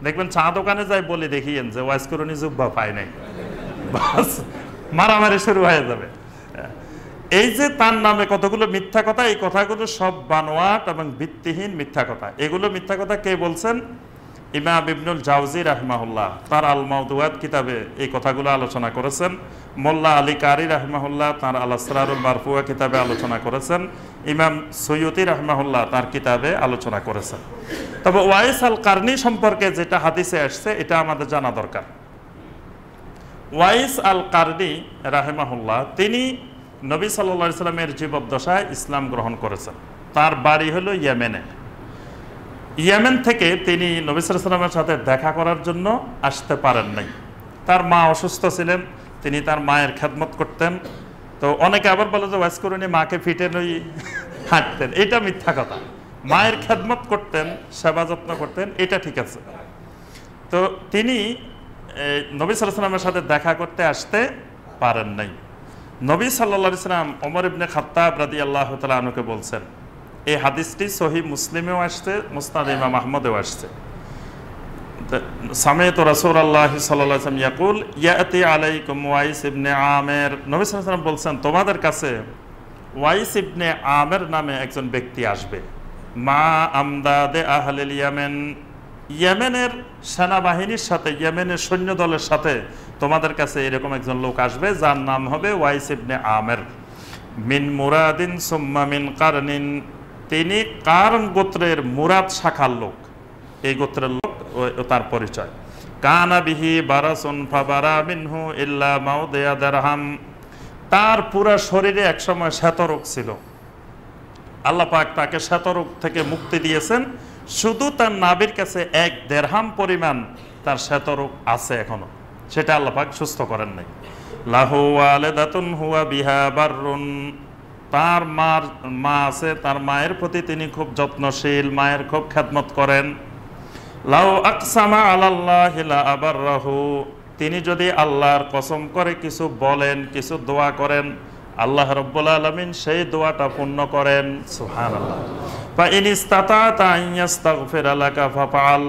দেখবেন চা দোকানে যাই বলে দেখিয়েন যে ওয়াজ করুনি জুব্বা পায় নাই, বাস মারামারি শুরু হয়ে যাবে। এই যে তার নামে কতগুলো মিথ্যা কথা, এই কথাগুলো সব বানোয়াট এবং ভিত্তিহীন মিথ্যা কথা। এগুলো মিথ্যা কথা কে বলছেন? ইমাম ইবনুল জাওজি রাহিমাহুল্লাহ তার আল মাওদুআত কিতাবে এই কথাগুলো আলোচনা করেছেন। মোল্লা আলী কারি রাহিমাহুল্লাহ তার আল আসরারুল মারফুয়া কিতাবে আলোচনা করেছেন। ইমাম সুয়ুতি রাহিমাহুল্লাহ তার কিতাবে আলোচনা করেছেন। তবে ওয়াইস আল কারনি সম্পর্কে যেটা হাদিসে আসছে এটা আমাদের জানা দরকার। ওয়াইস আল কারনি রাহিমাহুল্লাহ তিনি নবী সাল্লাল্লাহু আলাইহি সাল্লামের জীবদ্দশায় ইসলাম গ্রহণ করেছেন। তার বাড়ি হলো ইয়েমেনে। ইয়েমেন থেকে তিনি নবী সাল্লাল্লাহু আলাইহি ওয়াসাল্লামের সাথে দেখা করার জন্য আসতে পারেন নাই। তার মা অসুস্থ ছিলেন, তিনি তার মায়ের খেদমত করতেন। তো অনেকে আবার বলে যে ওয়াজ করে মাকে ফিটে নই হাঁটতেন, এটা মিথ্যা কথা। মায়ের খেদমত করতেন, সেবা যত্ন করতেন, এটা ঠিক আছে। তো তিনি নবী সাল্লাল্লাহু আলাইহি ওয়াসাল্লামের সাথে দেখা করতে আসতে পারেন নাই। নবী সাল্লাল্লাহু আলাইহি ওয়াসাল্লাম ওমর ইবনে খাত্তাব রাদিয়াল্লাহু তাআলা আনহুকে বলছেন, এই হাদিসটি সহিহ মুসলিমেও আসছে, মুসনাদ ইমাম আহমদেও আসছে। সামিআতু রাসূলুল্লাহ সাল্লাল্লাহু আলাইহি ওয়াসাল্লাম ইয়াকুল ইয়াতি আলাইকুম ওয়াইস ইবনে আমের, নবী সাল্লাল্লাহু আলাইহি ওয়াসাল্লাম বলছেন তোমাদের কাছে ওয়াইস ইবনে আমের নামে একজন ব্যক্তি আসবে, মা আমদাদে আহলিল ইয়ামেন, ইয়েমেনের সেনাবাহিনীর সাথে, ইয়েমেনের সৈন্য দলের সাথে তোমাদের কাছে এরকম একজন লোক আসবে যার নাম হবে ওয়াইস ইবনে আমের। মিন মুরাদিন সুম্মা মিন কারনিন, তিনি কারন গোত্রের মুরাদ শাখার লোক, এই গোত্রের লোক, তার পরিচয়। কানা বিহি বারাসুন ফাবারা মিনহু ইল্লা মাউদিয়া দিরহাম, তার পুরা শরীরে একসময় শ্বেতরোগ ছিল, আল্লাহ পাক তাকে শ্বেতরোগ থেকে মুক্তি দিয়েছেন, শুধু তার নাভির কাছে 1 দিরহাম পরিমাণ তার শ্বেতরোগ আছে এখনো, সেটা আল্লাহ পাক সুস্থ করেন নাই। লাহু ওয়ালিদাতুন হুয়া বিহা বাররুন, তার মা আছে, তার মায়ের প্রতি তিনি খুব যত্নশীল, মায়ের খুব খেদমত করেন। লাউ আকসামা আলাল্লাহি লা আবাররাহু, তিনি যদি আল্লাহর কসম করে কিছু বলেন, কিছু দোয়া করেন, আল্লাহ রাব্বুল আলামিন সেই দোয়াটা পূর্ণ করেন। সুবহানাল্লাহ। ফা ইন ইসতাতা'তা আন ইস্তাগফিরা লাকা ফাফআল,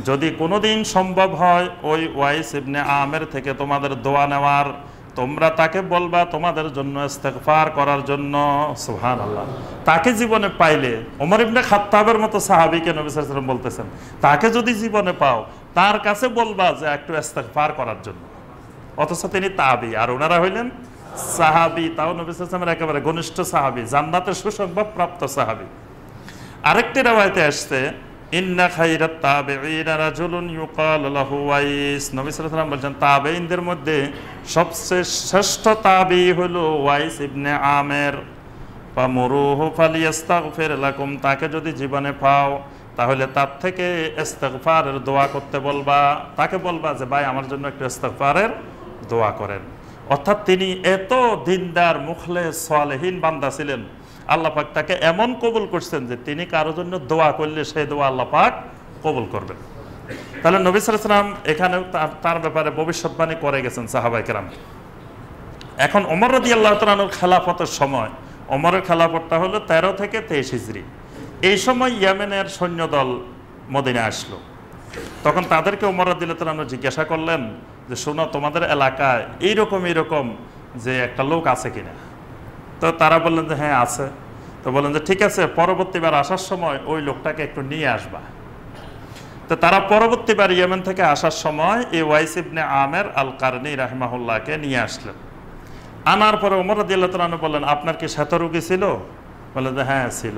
যদি কোনোদিন সম্ভব হয় ওই ওয়াইস ইবনে আমের থেকে তোমাদের দোয়া নেওয়ার, তোমরা তাকে বলবা তোমাদের জন্য ইস্তেগফার করার জন্য। সুবহানাল্লাহ। তাকে জীবনে পাইলে, ওমর ইবনে খাত্তাবের মতো সাহাবীকে নবী সাল্লাল্লাহু আলাইহি ওয়াসাল্লাম বলতেছেন, তাকে যদি জীবনে পাও তার কাছে বলবা যে একটু ইস্তেগফার করার জন্য। অথচ তিনি তাবী, আর ওনারা হইলেন সাহাবী, তাও নবী সাল্লাল্লাহু আলাইহি ওয়াসাল্লামের একেবারে ঘনিষ্ঠ সাহাবী, জান্নাতের সুসংবাদ প্রাপ্ত সাহাবী। আরেকটি riwayate আসছে, ইন্না খাইরাত তাবিঈনা রাজুলুন ইউকাল লাহু ওয়াইস, নবী সাল্লাল্লাহু আলাইহি ওয়াসাল্লাম বলেন তাবেঈনদের মধ্যে সবচেয়ে শ্রেষ্ঠ তাবেঈ হলো ওয়াইস ইবনে আমের। ফামুরুহু ফালিয়াস্তাগফির লাকুম, তাকে যদি জীবনে পাও তাহলে তার থেকে ইস্তেগফারের দোয়া করতে বলবা, তাকে বলবা যে ভাই আমার জন্য একটু ইস্তেগফারের দোয়া করেন। অর্থাৎ তিনি এত দিনদার মুখলেস সালেহীন বান্দা ছিলেন, আল্লাহ পাক তাকে এমন কবুল করছেন যে তিনি কারোর জন্য দোয়া করলে সেই দোয়া আল্লাহ পাক কবুল করবেন। তাহলে নবী সাল্লাল্লাহু আলাইহি ওয়াসাল্লাম এখানেও তার ব্যাপারে ভবিষ্যৎবাণী করে গেছেন সাহাবায়ে কেরাম। এখন ওমর রাদিয়াল্লাহু তাআলা আনহুর খেলাফতের সময়, ওমরের খেলাফতটা হলো 13 থেকে 23 হিজরি, এই সময় ইয়েমেনের সৈন্যদল মদিনায় আসলো। তখন তাদেরকে ওমর রাদিয়াল্লাহু তাআলা আনহু জিজ্ঞাসা করলেন যে শোনো, তোমাদের এলাকায় এইরকম যে একটা লোক আছে কিনা? তো তারা বললেন যে হ্যাঁ আছে। তো বললেন যে ঠিক আছে, পরবর্তীবার আসার সময় ওই লোকটাকে একটু নিয়ে আসবা। তো তারা পরবর্তীবার ইয়েমেন থেকে আসার সময় এই ওয়াইস ইবনে আমের আল কারনি রাহিমাহুল্লাহকে নিয়ে আসলেন। আনার পরে ওমর রাদিয়াল্লাহু তাআলা আনহু বললেন, আপনার কি শ্বেতরোগী ছিল? বলে যে হ্যাঁ ছিল।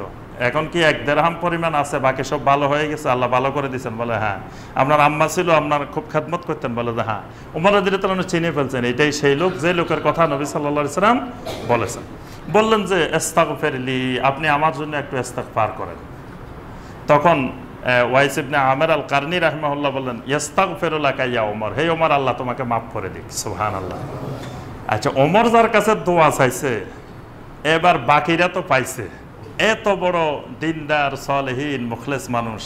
এখন কি 1 দিরহাম পরিমাণ আছে, বাকি সব ভালো হয়ে গেছে, আল্লাহ ভালো করে দিয়েছেন? বলে হ্যাঁ। আপনার আম্মা ছিল, আপনার খুব খেদমত করতেন? বলে যে হ্যাঁ। ওমর রাদিয়াল্লাহু তাআলা আনহু চিনে ফেলছেন এটাই সেই লোক, যে লোকের কথা নবী সাল্লাল্লাহু আলাইহি ওয়াসাল্লাম বলেছেন। বললেন যে ইস্তাগফিরলি, আপনি আমার জন্য একটু ইস্তেগফার করেন। তখন ওয়াইস ইবনে আমের আল কারনি রাহিমাহুল্লাহ বললেন, ইস্তাগফিরু লাকা ইয়া ওমর, হে ওমর আল্লাহ তোমাকে মাফ করে দিক। সুবহানাল্লাহ। আচ্ছা, ওমর যার কাছে দোয়া চাইছে, এবার বাকিরা তো পাইছে, এত বড় দিনদার সালেহীন মুখলেস মানুষ।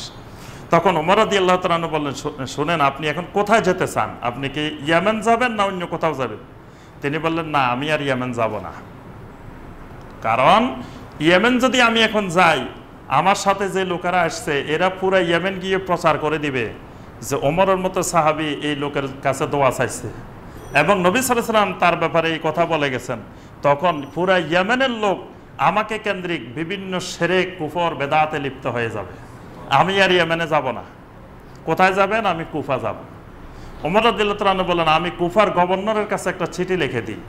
তখন ওমর রাদিয়াল্লাহু তাআলা আনহু বললেন, শুনেন আপনি এখন কোথায় যেতে চান? আপনি কি ইয়েমেন যাবেন না অন্য কোথাও যাবেন? তিনি বললেন, না আমি আর ইয়েমেন যাব না, কারণ ইয়েমেন যদি আমি এখন যাই, আমার সাথে যে লোকেরা আসছে এরা পুরো ইয়েমেন গিয়ে প্রচার করে দিবে যে ওমরের মতো সাহাবী এই লোকের কাছে দোয়া চাইছে, এবং নবী সাল্লাল্লাহু আলাইহি ওয়াসাল্লাম তার ব্যাপারে এই কথা বলে গেছেন। তখন পুরা ইয়েমেনের লোক আমাকে কেন্দ্রিক বিভিন্ন শিরক কুফর বেদাতে লিপ্ত হয়ে যাবে। আমি আর ইয়েমেনে যাব না। কোথায় যাবেন? আমি কুফা যাব। ওমর রাদিয়াল্লাহু তাআলা আনহু বলেন, আমি কুফার গভর্নরের কাছে একটা চিঠি লিখে দিই,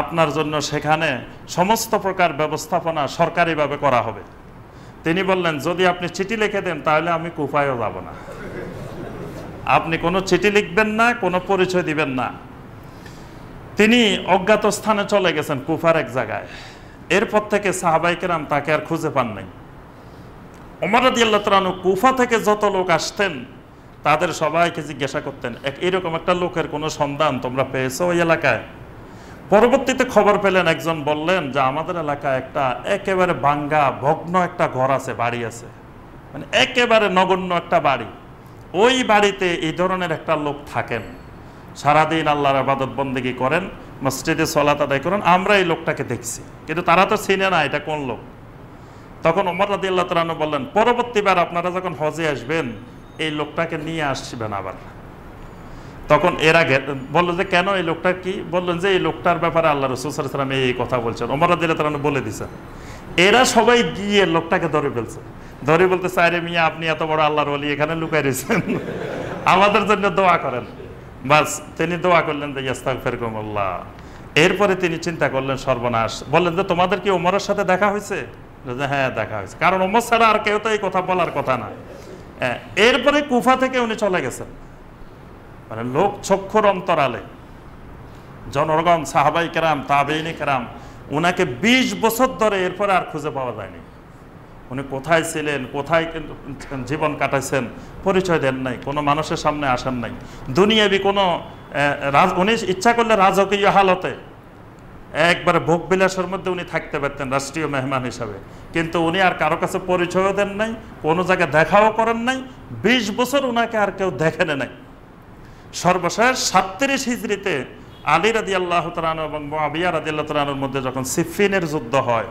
আপনার জন্য সেখানে সমস্ত প্রকার ব্যবস্থাপনা সরকারিভাবে করা হবে। তিনি বললেন, যদি আপনি চিঠি লিখে দেন তাহলে আমি কুফায়ও যাব না। আপনি কোনো চিঠি লিখবেন না, কোনো পরিচয় দিবেন না। তিনি অজ্ঞাত স্থানে চলে গেছেন কুফার এক জায়গায়। এরপর থেকে সাহাবায়ে কেরাম তাকে আর খুঁজে পান নাই। ওমর রাদিয়াল্লাহু তাআলা আনহু কুফা থেকে যত লোক আসতেন তাদের সবাইকে জিজ্ঞাসা করতেন, এরকম একটা লোকের কোনো সন্ধান তোমরা পেয়েছো ওই এলাকায়? পরবর্তীতে খবর পেলেন, একজন বললেন যে আমাদের এলাকায় একটা একেবারে ভাঙ্গা ভগ্ন একটা ঘর আছে, বাড়ি আছে, মানে একেবারে নগণ্য একটা বাড়ি। ওই বাড়িতে এই ধরনের একটা লোক থাকেন, সারাদিন আল্লাহর ইবাদত বন্দেগী করেন, মসজিদে সালাত আদায় করেন, আমরা এই লোকটাকে দেখছি, কিন্তু তারা তো চিনে না এটা কোন লোক। তখন ওমর রাদিয়াল্লাহু তাআলা আনহু বললেন, পরবর্তীবার আপনারা যখন হজে আসবেন এই লোকটাকে নিয়ে আসবেন আবার। তখন এরা বললো যে কেন, এই লোকটা কি? বললেন যে এই লোকটার ব্যাপারে আল্লাহ রাসূল সাল্লাল্লাহু আলাইহি ওয়াসাল্লাম এই কথা বলছেন। ওমর রাদিয়াল্লাহু তাআলা আনহু বলে দিয়েছেন। এরা সবাই গিয়ে লোকটাকে ধরে ফেলছে, ধরে বলতেছে, আরে মিয়া আপনি এত বড় আল্লাহর ওলি, এখানে লুকাই রয়েছেন, আমাদের জন্য দোয়া করেন। বাস তিনি দোয়া করলেন যে ইস্তাগফিরুল্লাহ। এরপরে তিনি চিন্তা করলেন সর্বনাশ। বললেন যে তোমাদের কি ওমরের সাথে দেখা হয়েছে? হ্যাঁ দেখা হয়েছে, কারণ ওমর ছাড়া আর কেউ তো এই কথা বলার কথা না। এরপরে কুফা থেকে উনি চলে গেছেন, মানে লোক চক্ষুর অন্তরালে জনগণ, সাহাবাই কেরাম, তাবেঈন কেরাম উনাকে 20 বছর ধরে এরপরে আর খুঁজে পাওয়া যায়নি। উনি কোথায় ছিলেন, কোথায় জীবন কাটাইছেন পরিচয় দেন নাই, কোনো মানুষের সামনে আসেন নাই। দুনিয়াবি কোনো উনি ইচ্ছা করলে রাজকীয় হালতে একবারে ভোগ বিলাসের মধ্যে উনি থাকতে পারতেন রাষ্ট্রীয় মেহমান হিসাবে, কিন্তু উনি আর কারো কাছে পরিচয়ও দেন নাই, কোনো জায়গায় দেখাও করেন নাই। 20 বছর উনাকে আর কেউ দেখেন নাই। সর্বশেষ 37 হিজরিতে আলী রাদিয়াল্লাহু তাআলা আনহু এবং মুআবিয়া রাদিয়াল্লাহু তাআলা আনহুর মধ্যে যখন সিফফিনের যুদ্ধ হয়,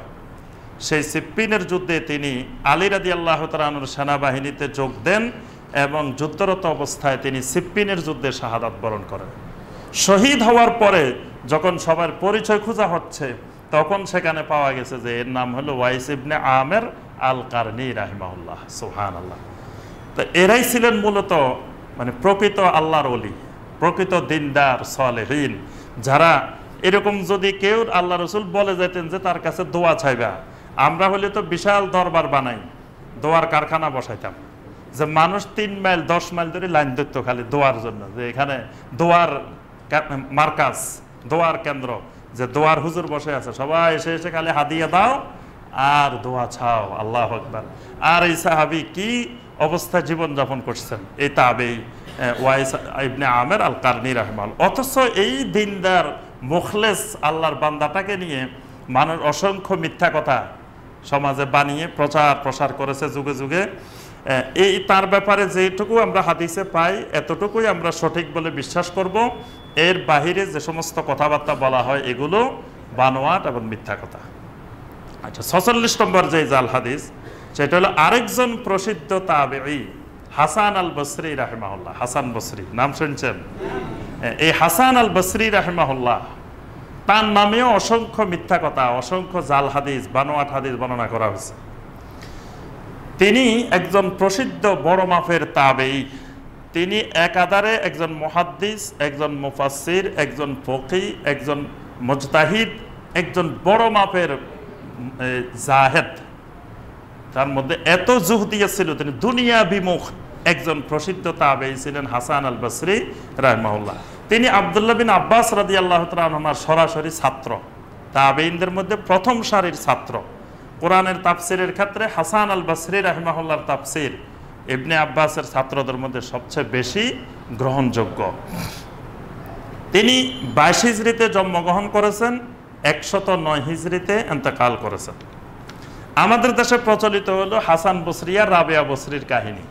সেই সিফফিনের যুদ্ধে তিনি আলী রাদিয়াল্লাহু তাআলা আনহুর সেনাবাহিনীতে যোগ দেন এবং যুদ্ধরত অবস্থায় তিনি সিফফিনের যুদ্ধে শাহাদাত বরণ করেন। শহীদ হওয়ার পরে যখন সবার পরিচয় খোঁজা হচ্ছে, তখন সেখানে পাওয়া গেছে যে এর নাম হলো ওয়াইস ইবনে আমের আল কারনি রাহিমাহুল্লাহ। সুবহানাল্লাহ। তো এরাই ছিলেন মূলত মানে প্রকৃত আল্লাহর ওলি, প্রকৃত দিনদার সালেহীন, যারা এরকম যদি কেউ আল্লাহ রসুল বলে যেতেন যে তার কাছে দোয়া চাইবা, আমরা হলে তো বিশাল দরবার বানাই, দোয়ার কারখানা বসাইতাম, যে মানুষ 3 মাইল 10 মাইল ধরে লাইন ধরতো খালি দোয়ার জন্য, যে এখানে দোয়ার মার্কাজ, দোয়ার কেন্দ্র, যে দোয়ার হুজুর বসে আছে, সবাই এসে এসে খালি হাদিয়া দাও আর দোয়া ছাও। আল্লাহু আকবার। আর এই সাহাবী কি অবস্থায় জীবনযাপন করছেন, এই তাবেঈ ওয়াইস ইবনে আমের আল কারনি রাহিমাহুল্লাহ। অথচ এই দিনদার মুখলেস আল্লাহর বান্দাটাকে নিয়ে মানুষ অসংখ্য মিথ্যা কথা সমাজে বানিয়ে প্রসার করেছে যুগে যুগে। এই তার ব্যাপারে যেটুকু আমরা হাদিসে পাই এতটুকুই আমরা সঠিক বলে বিশ্বাস করব। এর বাহিরে যে সমস্ত কথাবার্তা বলা হয় এগুলো বানোয়াট এবং মিথ্যা কথা। আচ্ছা, 46 নম্বর যে জাল হাদিস, সেটা হলো আরেকজন প্রসিদ্ধ তাবেঈ হাসান আল বসরি রাহিমাহুল্লাহ। হাসান বসরি নাম শুনছেন? এই হাসান আল বসরি রাহিমাহুল্লাহ, তার নামেও অসংখ্য মিথ্যা কথা, অসংখ্য জাল হাদিস, বানোয়াট হাদিস বর্ণনা করা হয়েছে। তিনি একজন প্রসিদ্ধ বড় মাপের তাবেঈ। তিনি একাধারে একজন মুহাদ্দিস, একজন মুফাসসির, একজন ফকিহ, একজন মুজতাহিদ, একজন বড় মাপের জাহেদ। তার মধ্যে এত জুহদিয়া ছিল, তিনি দুনিয়া বিমুখ একজন প্রসিদ্ধ তাবেঈ ছিলেন হাসান আল বসরি রাহিমাহুল্লাহ। তিনি আব্দুল্লাহ বিন আব্বাস রাদিয়াল্লাহু তাআলা আনহুমার সরাসরি ছাত্র, তাবেঈনদের মধ্যে প্রথম সারির ছাত্র। কোরআনের তাফসিরের ক্ষেত্রে হাসান আল বসরি রাহিমাহুল্লাহর তাফসির ইবনে আব্বাসের ছাত্রদের মধ্যে সবচেয়ে বেশি গ্রহণযোগ্য। তিনি 22 হিজরিতে জন্মগ্রহণ করেছেন, 109 হিজরিতে ইন্তেকাল করেছেন। আমাদের দেশে প্রচলিত হলো হাসান বসরি আর রাবেয়া বসরির কাহিনী।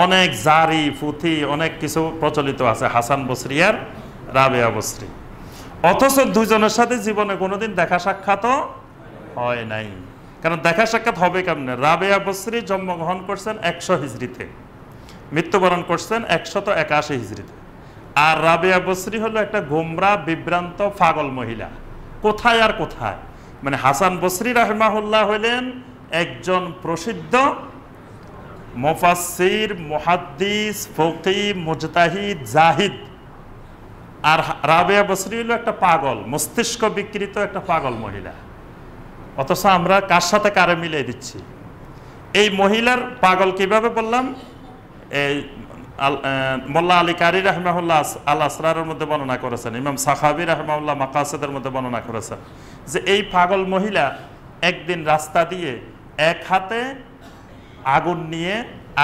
অনেক জারি পুঁথি অনেক কিছু প্রচলিত আছে হাসান বসরি আর রাবেয়া বসরি, অথচ দুজনের সাথে জীবনে কোনোদিন দেখা সাক্ষাৎও হয় নাই। কারণ দেখা সাক্ষাৎ হবে কেমনে? রাবেয়া বসরি জন্মগ্রহণ করছেন 100 হিজরিতে, মৃত্যুবরণ করছেন 181 হিজরিতে। আর রাবেয়া বসরি হলো একটা গোমরা বিভ্রান্ত পাগল মহিলা, কোথায় আর কোথায়। মানে হাসান বসরি রাহিমাহুল্লাহ হলেন একজন প্রসিদ্ধ মুফাসসির, মুহাদ্দিস, ফকিহ, মুজতাহিদ, জাহিদ। আর রাবেয়া বসরি হলো একটা পাগল, মস্তিষ্ক বিকৃত একটা পাগল মহিলা। অথচ আমরা কার সাথে কারে মিলিয়ে দিচ্ছি। এই মহিলার পাগল কিভাবে বললাম, এই মোল্লা আলী কারি রাহিমাহুল্লাহ আল আসরারের মধ্যে বর্ণনা করেছেন, ইমাম সাখাবী রাহিমাহুল্লাহ মাকাসিদের মধ্যে বর্ণনা করেছেন যে এই পাগল মহিলা একদিন রাস্তা দিয়ে এক হাতে আগুন নিয়ে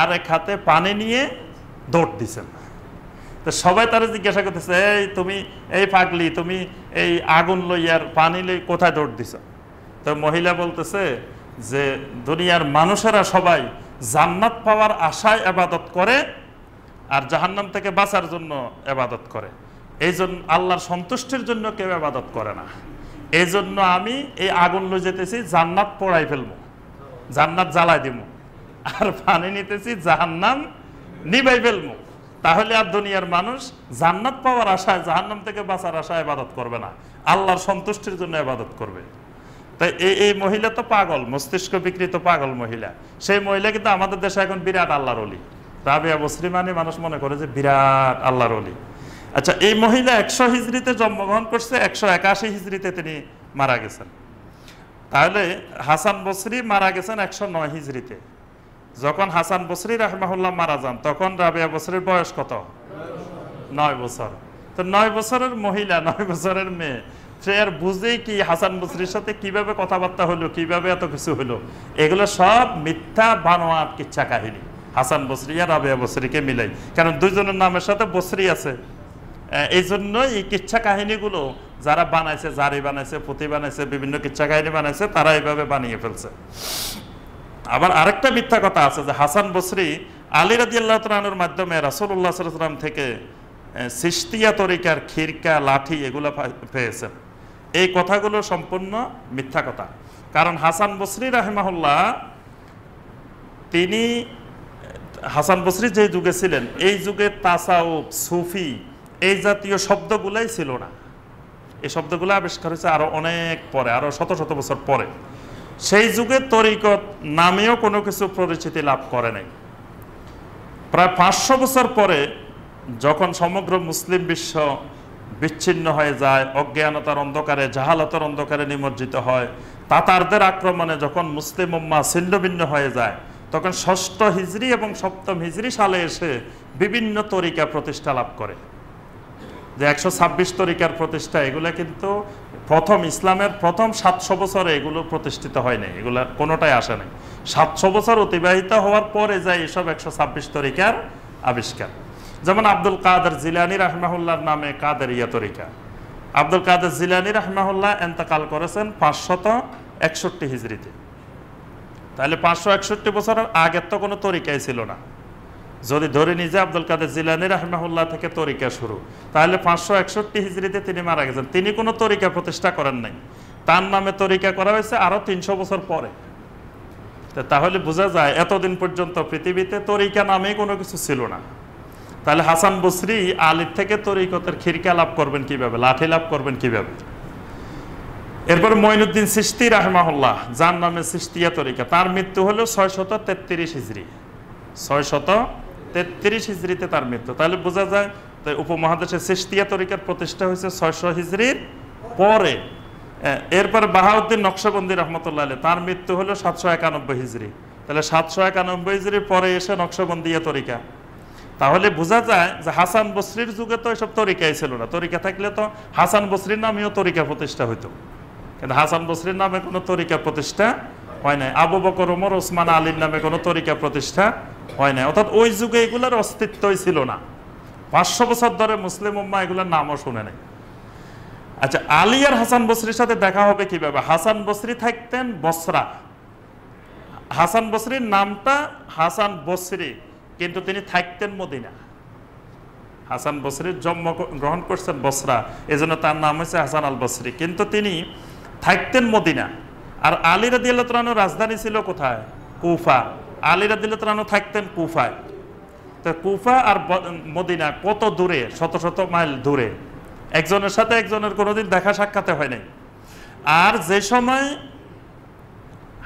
আর এক হাতে পানি নিয়ে দৌড় দিছেন। তো সবাই তারা জিজ্ঞাসা করতেছে, এই তুমি এই পাগলি, তুমি এই আগুন লইয়ার পানি লই কোথায় দৌড় দিছ? তো মহিলা বলতেছে যে দুনিয়ার মানুষেরা সবাই জান্নাত পাওয়ার আশায় ইবাদত করে আর জাহান্নাম থেকে বাঁচার জন্য ইবাদত করে, এই জন্য আল্লাহর সন্তুষ্টির জন্য কেউ ইবাদত করে না। এই জন্য আমি এই আগুন লই যেতেছি জান্নাত পোড়াই ফেলবো, জান্নাত জ্বালাই দিব, আর পানি নিতেছি জাহান্নাম নিবাই ফেলবো। তাহলে আর দুনিয়ার মানুষ জান্নাত পাওয়ার আশায় জাহান্নাম থেকে বাঁচার আশায় ইবাদত করবে না, আল্লাহর সন্তুষ্টির জন্য ইবাদত করবে। তাই এই মহিলা তো পাগল, মস্তিষ্ক বিকৃত পাগল মহিলা। সেই মহিলা কিন্তু আমাদের দেশে এখন বিরাট আল্লাহর ওলি। রাবিয়া বসরি মানে মানুষ মনে করে যে বিরাট আল্লাহর ওলি। আচ্ছা, এই মহিলা 100 হিজরিতে জন্মগ্রহণ করছে, 181 হিজরিতে তিনি মারা গেছেন। তাহলে হাসান বসরি মারা গেছেন 109 হিজরিতে। যখন হাসান বসরি রাহমাহুল্লাহ মারা যান তখন রাবিয়া বসরির বয়স কত? 9 বছর। তো 9 বছরের মহিলা, 9 বছরের মেয়ে, সে আর বুঝেই কি হাসান বসরির সাথে কিভাবে কথাবার্তা হলো, কিভাবে এত কিছু হলো? এগুলো সব মিথ্যা বানোয়াট কিচ্ছা কাহিনী, হাসান বসরি আর রাবিয়া বসরিকে মিলাই। কারণ দুইজনের নামের সাথে বসরি আছে, এই জন্য এই কিচ্ছা কাহিনীগুলো যারা বানাইছে, জারি বানাইছে, পুঁথি বানাইছে, বিভিন্ন কিচ্ছা কাহিনী বানাইছে, তারা এইভাবে বানিয়ে ফেলছে। আবার আরেকটা মিথ্যা কথা আছে যে হাসান বসরি আলী রাদিয়াল্লাহু তাআলা আনহুর মাধ্যমে রাসূলুল্লাহ সাল্লাল্লাহু আলাইহি ওয়াসাল্লাম থেকে সিস্তিয়া তরিকার খিরকা, লাঠি এগুলো পেয়েছেন। এই কথাগুলো সম্পূর্ণ মিথ্যা কথা। কারণ হাসান বসরি রাহিমাহুল্লাহ, তিনি হাসান বসরি যে যুগে ছিলেন এই যুগে তাসাউফ, সুফি এই জাতীয় শব্দগুলাই ছিল না। এই শব্দগুলো আবিষ্কার হয়েছে আরো অনেক পরে, আরো শত শত বছর পরে। সেই যুগে তরিকত নামেও কোনো কিছু পরিচিতি লাভ করে নাই। প্রায় 500 বছর পরে যখন সমগ্র মুসলিম বিশ্ব বিচ্ছিন্ন হয়ে যায়, অজ্ঞানতার অন্ধকারে, জাহালতার অন্ধকারে নিমজ্জিত হয়, তাতারদের আক্রমণে যখন মুসলিম উম্মাহ ছিন্নভিন্ন হয়ে যায়, তখন 6ষ্ঠ হিজরি এবং 7ম হিজরি সালে এসে বিভিন্ন তরিকা প্রতিষ্ঠা লাভ করে। যে 126 তরিকার প্রতিষ্ঠা, এগুলো কিন্তু প্রথম ইসলামের প্রথম 700 বছরে এগুলো প্রতিষ্ঠিত হয় নাই, এগুলো কোনোটাই আসে নাই। 700 বছর অতিবাহিত হওয়ার পরে যায় এসব 126 তরিকার আবিষ্কার। যেমন আব্দুল কাদের জিলানী রাহমাহুল্লাহর নামে কাদেরিয়া তরিকা। আব্দুল কাদের জিলানী রাহমাহুল্লাহ ইন্তেকাল করেছেন 561 হিজরিতে। তাহলে 561 বছরের আগের তো কোনো তরিকাই ছিল না। যদি ধরে নিজে আব্দুল কাদের জিলানী রাহমাহুল্লাহ থেকে তরিকা শুরু, তাহলে 561 হিজরিতে তিনি মারা গেছেন। তিনি কোনো তরিকা প্রতিষ্ঠা করেন নাই, তার নামে তরিকা করা হয়েছে আরো 300 বছর পরে। তাহলে বোঝা যায় এতদিন পর্যন্ত পৃথিবীতে তরিকা নামে কোনো কিছু ছিল না। তাহলে হাসান বসরি আলীর থেকে তরিকতের খিরকা লাভ করবেন কিভাবে, লাঠি লাভ করবেন কিভাবে? এরপর মঈনুদ্দিন চিশতি রাহমাহুল্লাহ, যার নামে চিশতিয়া তরিকা, তার মৃত্যু হলো 633 হিজরি। 633 হিজরিতে তার মৃত্যু। তাহলে বোঝা যায় উপমহাদেশে চিশতিয়া তরিকার প্রতিষ্ঠা হয়েছে 600 হিজরির পরে। এরপর বাহাউদ্দিন নকশবন্দি রহমতুল্লাহ আলাইহি, তার মৃত্যু হলো 791 হিজরি। তাহলে 791 হিজরির পরে এসে নকশবন্দিয়া তরিকা। তাহলে বোঝা যায় যে হাসান বসরির যুগে তো এসব তরিকাই ছিল না। তরিকা থাকলে তো হাসান বসরির নামেও তরিকা প্রতিষ্ঠা হইতো, কিন্তু হাসান বসরির নামে কোনো তরিকা প্রতিষ্ঠা হয় নাই। আবু বকর, ওমর, ওসমান, আলীর নামে কোনো তরিকা প্রতিষ্ঠা হয় নাই। অর্থাৎ ওই যুগে এগুলোর অস্তিত্বই ছিল না। 500 বছর ধরে মুসলিম উম্মাহ এগুলোর নামও শুনে নাই। আচ্ছা, আলী আর হাসান বসরির সাথে দেখা হবে কিভাবে? হাসান বসরি থাকতেন বসরা। হাসান বসরির নামটা হাসান বসরি, কিন্তু তিনি থাকতেন মদিনা। হাসান বসরির জন্ম গ্রহণ করছেন বসরা, এজন্য তার নাম হয়েছে হাসান আল বসরি, কিন্তু তিনি থাকতেন মদিনা। আর আলী রাদিয়াল্লাহু তাআলা আনহুর রাজধানী ছিল কোথায়? কুফা। আলী রাদিয়াল্লাহু তাআলা আনহু থাকতেন কুফায়। তো কুফা আর মদিনা কত দূরে, শত শত মাইল দূরে। একজনের সাথে একজনের কোনোদিন দেখা সাক্ষাতে হয় নাই। আর যে সময়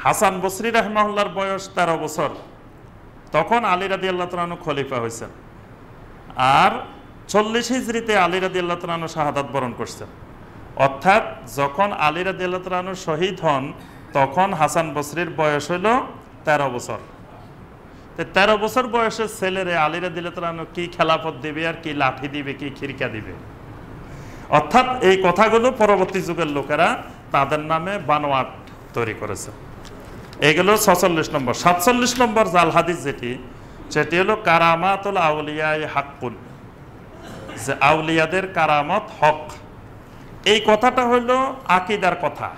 হাসান বসরি রাহমাহুল্লাহর বয়স 13 বছর, তখন আলী রাদিয়াল্লাহু তাআলা আনহু খলিফা হয়েছেন। আর 40 হিজরিতে আলী রাদিয়াল্লাহু তাআলা আনহু শাহাদাত বরণ করছেন। অর্থাৎ যখন আলী রাদিয়াল্লাহু তাআলা আনহু শহীদ হন, তখন হাসান বসরির বয়স হলো 13 বছর। 13 বছর বয়সের ছেলেরে আলী রাদিয়াল্লাহু তাআলা আনহু কি খেলাফত দিবে, আর কি লাঠি দিবে, কি খিরকা দিবে? অর্থাৎ এই কথাগুলো পরবর্তী যুগের লোকেরা তাদের নামে বানোয়াট তৈরি করেছে। এগুলো 46 নম্বর। 47 নম্বর জাল হাদিস সেটি হলো কারামাতুল আউলিয়াই হাক্কুন, যে আউলিয়াদের কারামত হক। এই কথাটা হলো আকীদার কথা।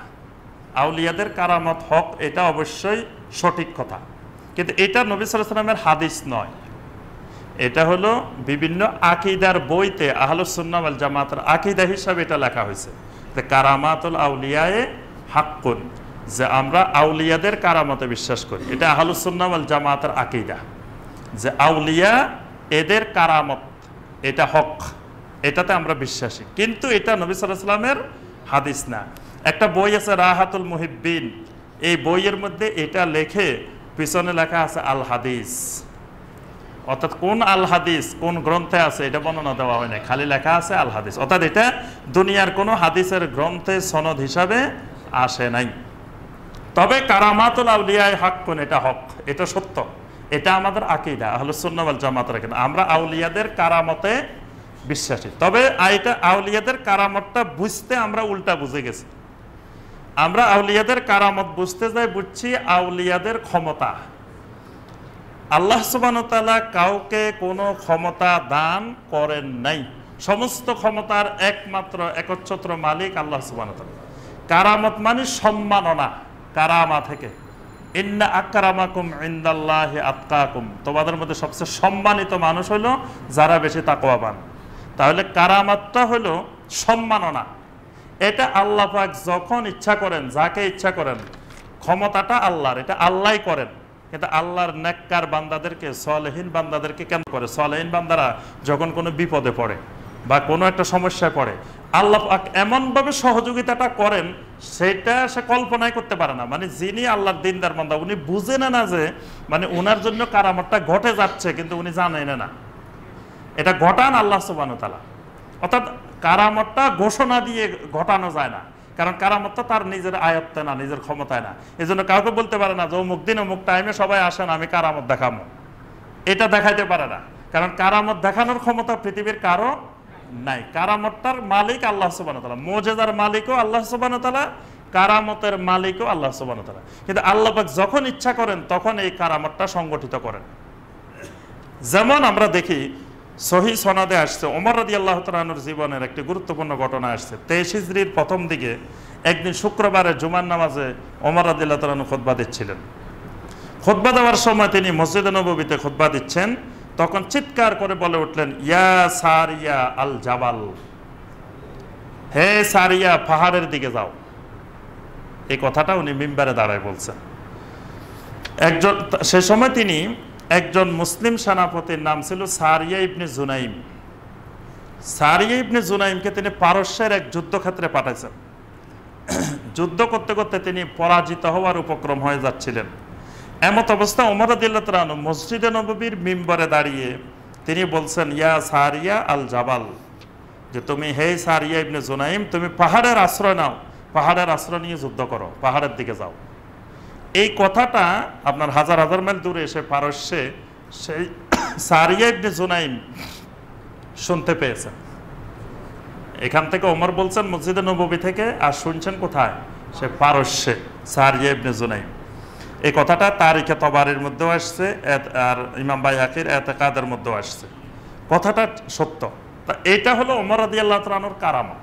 আউলিয়াদের কারামত হক, এটা অবশ্যই সঠিক কথা, কিন্তু এটা নবী সাল্লাল্লাহু আলাইহি ওয়াসাল্লামের হাদিস নয়। এটা হলো বিভিন্ন আকীদার বইতে আহলুস সুন্নাহ ওয়াল জামাতের আকীদা হিসাবে এটা লেখা হয়েছে যে কারামাতুল আউলিয়ায়ে হাক্কুন, যে আমরা আউলিয়াদের কারামতে বিশ্বাস করি। এটা আহলুস সুন্নাহ ওয়াল জামাতের আকীদা, যে আউলিয়া এদের কারামত এটা হক, এটাতে আমরা বিশ্বাসী। কিন্তু এটা নবী সাল্লাল্লাহু আলাইহি ওয়াসাল্লামের হাদিস না। একটা বই আছে রাহাতুল মুহিব্বিন, এই বইয়ের মধ্যে এটা লেখে, পিছনে লেখা আছে আল হাদিস, অর্থাৎ কোন আল হাদিস কোন গ্রন্থে আছে এটা বর্ণনা দেওয়া হয় না, খালি লেখা আছে আল হাদিস, অর্থাৎ এটা দুনিয়ার কোনো হাদিসের গ্রন্থে সনদ হিসাবে আসে নাই। তবে কারামাতুল আউলিয়ায়ে হাক্কুন, এটা হক, এটা সত্য, এটা আমাদের আকীদা আহলুস সুন্নাহ ওয়াল জামাতের আকীদা। আমরা আউলিয়াদের কারামতে বিশ্বাসী। তবে এটা আউলিয়াদের কারামতটা বুঝতে আমরা উল্টা বুঝে গেছি। আমরা আউলিয়াদের কারামত বুঝতে যাই বুঝছি আউলিয়াদের ক্ষমতা। আল্লাহ সুবহানাহু ওয়া তাআলা কাউকে কোনো ক্ষমতা দান করেন নাই, সমস্ত ক্ষমতার একমাত্র একচ্ছত্র মালিক আল্লাহ সুবহানাহু ওয়া তাআলা। কারামত মানে সম্মাননা, কারামা থেকে ইন্না আকরামাকুম ইনদাল্লাহি আতকাকুম, তোমাদের মধ্যে সবচেয়ে সম্মানিত মানুষ হলো যারা বেশি তাকওয়াবান। তাহলে কারামাতটা হলো সম্মাননা। এটা আল্লাহ পাক যখন ইচ্ছা করেন, যাকে ইচ্ছা করেন, ক্ষমতাটা আল্লাহর, এটা আল্লাহই করেন। কিন্তু আল্লাহর নেককার বান্দাদেরকে, সালেহীন বান্দাদেরকে কেন করে? সালেহীন বান্দারা যখন কোনো বিপদে পড়ে বা কোনো একটা সমস্যায় পড়ে, আল্লাহ পাক এমনভাবে সহযোগিতাটা করেন সেটা সে কল্পনাই করতে পারে না। মানে যিনি আল্লাহর দিনদার বান্দা, উনি বুঝেন না যে মানে ওনার জন্য কারামতটা ঘটে যাচ্ছে, কিন্তু উনি জানেন না, এটা ঘটান আল্লাহ সুবহানাহু ওয়া তাআলা। অর্থাৎ কারামতটা ঘোষণা দিয়ে ঘটানো যায় না, কারণ কারামতটা তার নিজের আয়ত্তে না, নিজের ক্ষমতায় না। এই জন্য কাউকে বলতে পারে না যে অমুক দিন অমুক টাইমে সবাই আসেন আমি কারামত দেখাবো, এটা দেখাইতে পারে না, কারণ কারামত দেখানোর ক্ষমতা পৃথিবীর কারো নাই। কারামতটার মালিক আল্লাহ সুবহানাহু ওয়া তাআলা, মুজিজার মালিকও আল্লাহ সুবহানাহু ওয়া তাআলা, কারামতের মালিকও আল্লাহ সুবহানাহু ওয়া তাআলা। কিন্তু আল্লাহ পাক যখন ইচ্ছা করেন তখন এই কারামতটা সংগঠিত করেন। যেমন আমরা দেখি সহি সনদে আসছে, ওমর রাদিয়াল্লাহু তাআলা আনহুর জীবনের একটি গুরুত্বপূর্ণ ঘটনা আসছে। 23 হিজরির প্রথম দিকে একদিন শুক্রবারে জুমার নামাজে ওমর রাদিয়াল্লাহু তাআলা আনহু খুতবা দিচ্ছিলেন। খুতবা দেওয়ার সময় তিনি মসজিদে নববীতে খুতবা দিচ্ছেন, তখন চিৎকার করে বলে উঠলেন, ইয়া সারিয়া আল জাবাল, হে সারিয়া পাহাড়ের দিকে যাও। এই কথাটা উনি মিম্বারে দাঁড়ায় বলছেন। সে সময় তিনি একজন মুসলিম সেনাপতির নাম ছিল সারিয়া ইবনে জুনাইম। সারিয়া ইবনে জুনাইমকে তিনি পারস্যের এক যুদ্ধক্ষেত্রে পাঠাইছেন। যুদ্ধ করতে করতে তিনি পরাজিত হওয়ার উপক্রম হয়ে যাচ্ছিলেন। এমত অবস্থা ওমর রাদিয়াল্লাহু তাআলা আনহু মসজিদে নববীর মিম্বরে দাঁড়িয়ে তিনি বলছেন, ইয়া সারিয়া আল জাবাল, যে তুমি হে সারিয়া ইবনে জুনাইম, তুমি পাহাড়ের আশ্রয় নাও, পাহাড়ের আশ্রয় নিয়ে যুদ্ধ করো, পাহাড়ের দিকে যাও। এই কথাটা আপনার হাজার হাজার মাইল দূরে এসে পারস্যে সেই সারিয়া ইবনে জুনাইম শুনতে পেয়েছেন। এখান থেকে ওমর বলছেন মসজিদে নববী থেকে, আর শুনছেন কোথায়? সে পারস্যে, সারিয়া ইবনে জুনাইম। এই কথাটা তারিখে তবারির মধ্যেও আসছে, আর ইমাম বাইহাকির এতেকাদের মধ্যেও আসছে। কথাটা সত্য। তা এটা হলো ওমর রাদিয়াল্লাহু তাআলা আনহুর কারামত।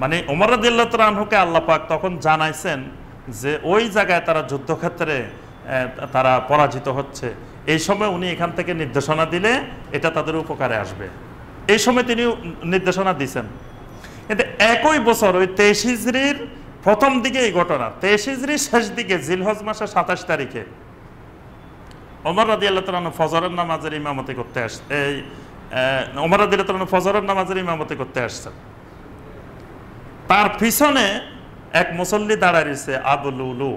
মানে ওমর রাদিয়াল্লাহু তাআলা আনহুকে আল্লাহ পাক তখন জানাইছেন যে ওই জায়গায় তারা যুদ্ধক্ষেত্রে তারা পরাজিত হচ্ছে, এই সময় উনি এখান থেকে নির্দেশনা দিলে এটা তাদের উপকারে আসবে, এই সময় তিনি নির্দেশনা দিয়েছেন। কিন্তু একই বছর ওই 23 হিজরির প্রথম দিকে এই ঘটনা, 23 হিজরির শেষ দিকে জিলহজ মাসের 27 তারিখে ওমর রাদিয়াল্লাহু তাআলা আনহু ফজরের নামাজের ইমামতি করতে আসছে। ওমর রাদিয়াল্লাহু তাআলা আনহু ফজরের নামাজের ইমামতি করতে আসছেন। তার পিছনে এক মুসল্লি দাঁড়ায় রয়েছে, আবু লুলু,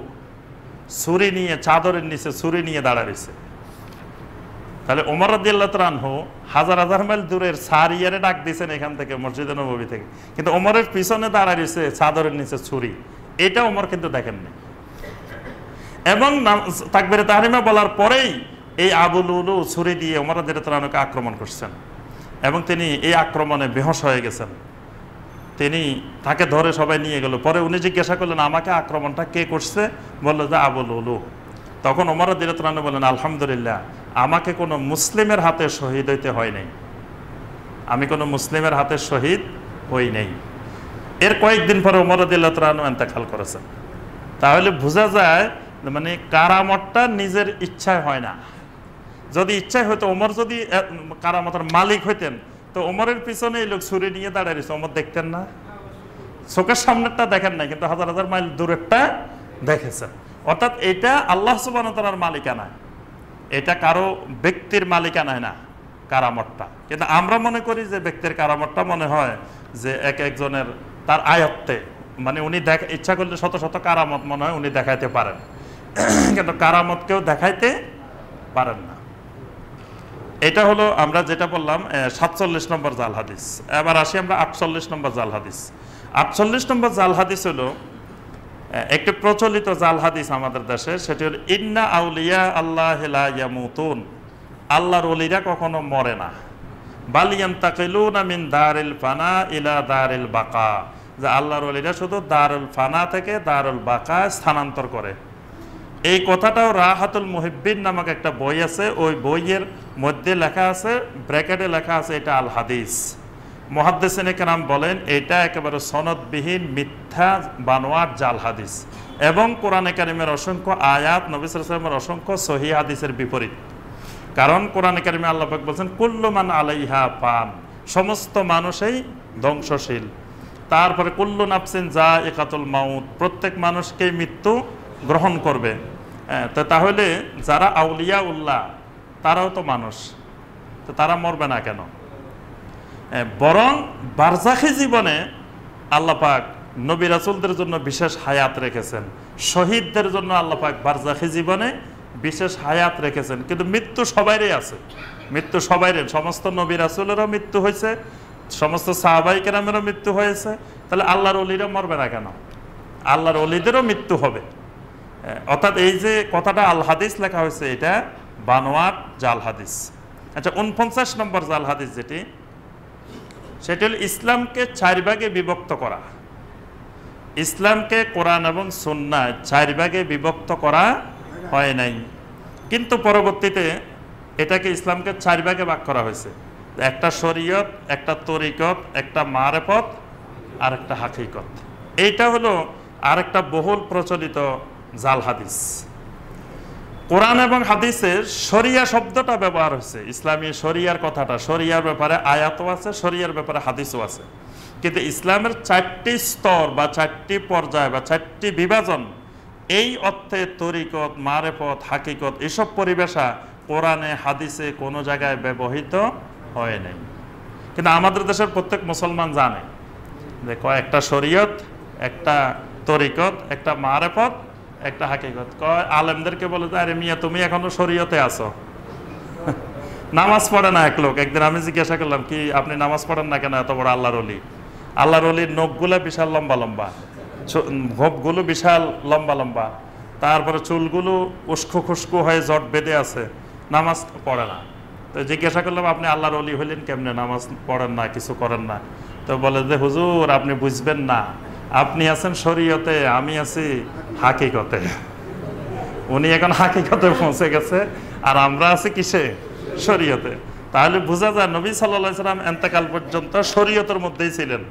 ছুরি নিয়ে, চাদরের নিচে ছুরি নিয়ে দাঁড়ায় রয়েছে। তাহলে ওমর রাদিয়াল্লাহু তাআলা আনহু হাজার হাজার মাইল দূরের সারিয়ারে ডাক দিয়েছেন এখান থেকে, মসজিদে নববী থেকে, কিন্তু ওমরের পিছনে দাঁড়ায় রয়েছে চাদরের নিচে ছুরি, এটা ওমর কিন্তু দেখেননি। এবং তাকবীরে তাহরিমা বলার পরেই এই আবু লুলু ছুরি দিয়ে ওমর রাদিয়াল্লাহু তাআলা আনহুকে আক্রমণ করছেন, এবং তিনি এই আক্রমণে বেহুশ হয়ে গেছেন। তিনি তাকে ধরে সবাই নিয়ে গেল। পরে উনি জিজ্ঞাসা করলেন আমাকে আক্রমণটা কে করছে? বললো যে আবু লুলু। তখন ওমর রাদিয়াল্লাহু আনহু বললেন আলহামদুলিল্লাহ, আমাকে কোনো মুসলিমের হাতে শহীদ হইতে হয় নাই, আমি কোনো মুসলিমের হাতে শহীদ হই নাই। এর কয়েকদিন পরে ওমর রাদিয়াল্লাহু আনহু ইন্তেকাল করেছেন। তাহলে বোঝা যায় মানে কারামতটা নিজের ইচ্ছায় হয় না। যদি ইচ্ছায় হইতো, ওমর যদি কারামতের মালিক হইতেন, তো ওমরের পিছনে এই লোক ছুরি নিয়ে দাঁড়িয়ে রয়েছে, ওমর দেখতেন না? চোখের সামনেরটা দেখেন নাই, কিন্তু হাজার হাজার মাইল দূরেরটা দেখেছেন। অর্থাৎ এটা আল্লাহ সুবহানাহু ওয়া তাআলার মালিকানা, এটা কারো ব্যক্তির মালিকানায় না কারামতটা। কিন্তু আমরা মনে করি যে ব্যক্তির কারামতটা মনে হয় যে একজনের তার আয়ত্তে, মানে উনি ইচ্ছা করলে শত শত কারামত মনে হয় উনি দেখাইতে পারেন, কিন্তু কারামত কেউ দেখাইতে পারেন না। এটা হলো আমরা যেটা বললাম 47 নম্বর জাল হাদিস। এবার আসি আমরা 48 নম্বর জাল হাদিস। 48 নম্বর জাল হাদিস হলো একটি প্রচলিত জাল হাদিস আমাদের দেশে, সেটি হলো ইন্না আউলিয়া আল্লাহি লা ইয়ামুতুন, আল্লাহর ওলিরা কখনো মরে না। বাল ইয়ান্তাকিলুনা মিন দারিল ফানা ইলা দারিল বাকা, যে আল্লাহর ওলিরা শুধু দারুল ফানা থেকে দারুল বাকা স্থানান্তর করে। এই কথাটাও রাহাতুল মুহিব্বিন নামক একটা বই আছে, ওই বইয়ের মধ্যে লেখা আছে, ব্র্যাকেটে লেখা আছে এটা আল হাদিস। মুহাদ্দিসিনে কেরাম বলেন এটা একেবারে সনদবিহীন মিথ্যা বানোয়াট জাল হাদিস, এবং কোরআনে কারিমের অসংখ্য আয়াত, নবী সাল্লাল্লাহু আলাইহি ওয়াসাল্লামের অসংখ্য সহিহ হাদিসের বিপরীত। কারণ কোরআনে কারিমে আল্লাহ পাক বলেছেন কুল্লু মান আলাইহা ফান, সমস্ত মানুষই ধ্বংসশীল। তারপরে কুল্লু নাফসিন যায়িকাতুল মাউত, প্রত্যেক মানুষকেই মৃত্যু গ্রহণ করবে। তো তাহলে যারা আউলিয়া উল্লাহ তারাও তো মানুষ, তো তারা মরবে না কেন? বরং বারজাখী জীবনে আল্লাহ পাক নবী রাসূলদের জন্য বিশেষ হায়াত রেখেছেন, শহীদদের জন্য আল্লাহ পাক বারজাখী জীবনে বিশেষ হায়াত রেখেছেন। কিন্তু মৃত্যু সবাইরই আছে, মৃত্যু সবাইরের, সমস্ত নবী রাসূলেরও মৃত্যু হয়েছে, সমস্ত সাহাবায়ে কেরামেরও মৃত্যু হয়েছে। তাহলে আল্লাহর ওলিরা মরবে না কেন? আল্লাহর ওলিদেরও মৃত্যু হবে। অর্থাৎ এই যে কথাটা আল হাদিস লেখা হয়েছে এটা বানোয়াট জাল হাদিস। আচ্ছা, 49 নম্বর জাল হাদিস যেটি, সেটি হল ইসলামকে 4 ভাগে বিভক্ত করা। ইসলামকে কোরআন এবং সুন্নাহ 4 ভাগে বিভক্ত করা হয় নাই, কিন্তু পরবর্তীতে এটাকে ইসলামকে 4 ভাগে ভাগ করা হয়েছে। একটা শরীয়ত, একটা তরিকত, একটা মারেফত, আর একটা হাকিকত। এইটা হলো আরেকটা বহুল প্রচলিত জাল হাদিস। কোরআন এবং হাদিসে শরিয়া শব্দটা ব্যবহার হয়েছে, ইসলামী শরিয়ার কথাটা, শরিয়ার ব্যাপারে আয়াতও আছে, শরিয়ার ব্যাপারে হাদিসও আছে। কিন্তু ইসলামের 4টি স্তর বা 4টি পর্যায় বা 4টি বিভাজন, এই অর্থে তরিকত, মারেফত, হাকিকত এসব পরিভাষা কোরআনে হাদিসে কোনো জায়গায় ব্যবহৃত হয় নাই। কিন্তু আমাদের দেশের প্রত্যেক মুসলমান জানে যে একটা শরীয়ত, একটা তরিকত, একটা মারেফত, একটা হাকিকত। আলেমদেরকে বলে যে আরে মিয়া তুমি এখনো শরীয়তে আছো, নামাজ পড়ে না এক লোক। একদিন আমি জিজ্ঞাসা করলাম কি আপনি নামাজ পড়েন না কেন? এত বড় আল্লাহর ওলি, আল্লাহর ওলির নখগুলো বিশাল লম্বা লম্বা, ভোপগুলো বিশাল লম্বা লম্বা, তারপরে চুলগুলো উস্কো খুস্কো হয়ে জট বেঁধে আছে, নামাজ পড়ে না। তো জিজ্ঞাসা করলাম আপনি আল্লাহর ওলি হইলেন কেমনে, নামাজ পড়েন না, কিছু করেন না? তো বলে যে হুজুর আপনি বুঝবেন না, আপনি আছেন শরীয়তে, আমি আছি হাকিকতে। উনি এখন হাকিকতে পৌঁছে গেছে, আর আমরা আছি কিসে? শরীয়তে। তাহলে বোঝা যায় নবী সাল্লাল্লাহু আলাইহি সাল্লাম ইন্তেকাল পর্যন্ত শরীয়তের মধ্যেই ছিলেন।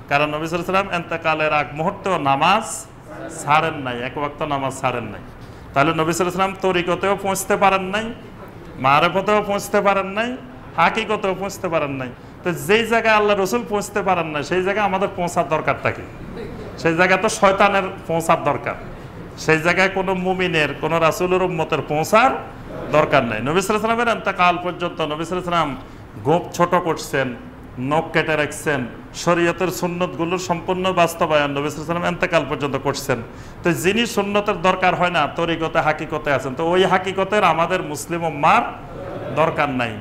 কারণ নবী সাল্লাল্লাহু আলাইহি সাল্লাম ইন্তেকালের আগ মুহূর্তেও নামাজ ছাড়েন নাই, এক ওয়াক্ত নামাজ ছাড়েন নাই। তাহলে নবী সাল্লাল্লাহু আলাইহি সাল্লাম তরিকতেও পৌঁছতে পারেন নাই, মারেফতেও পৌঁছতে পারেন নাই, হাকিকতেও পৌঁছতে পারেন নাই। তো যেই জায়গায় আল্লাহ রসুল পৌঁছতে পারেন না, সেই জায়গায় আমাদের পৌঁছার দরকারটা কি? সেই জায়গায় তো শয়তানের পৌঁছার দরকার, সেই জায়গায় কোনো মুমিনের, কোনো রাসূলের উম্মতের পৌঁছার দরকার নাই। নবী সাল্লাল্লাহু আলাইহি সাল্লামের ইন্তেকাল পর্যন্ত নবী সাল্লাল্লাহু আলাইহি সাল্লাম গোঁফ ছোট করছেন, নখ কেটে রাখছেন, শরীয়তের সুন্নতগুলোর সম্পূর্ণ বাস্তবায়ন নবী সাল্লাল্লাহু আলাইহি সাল্লাম ইন্তেকাল পর্যন্ত করছেন। তো যিনি সুন্নতের দরকার হয় না, তরিকতে হাকিকতে আছেন, তো ওই হাকিকতের আমাদের মুসলিম উম্মার দরকার নাই।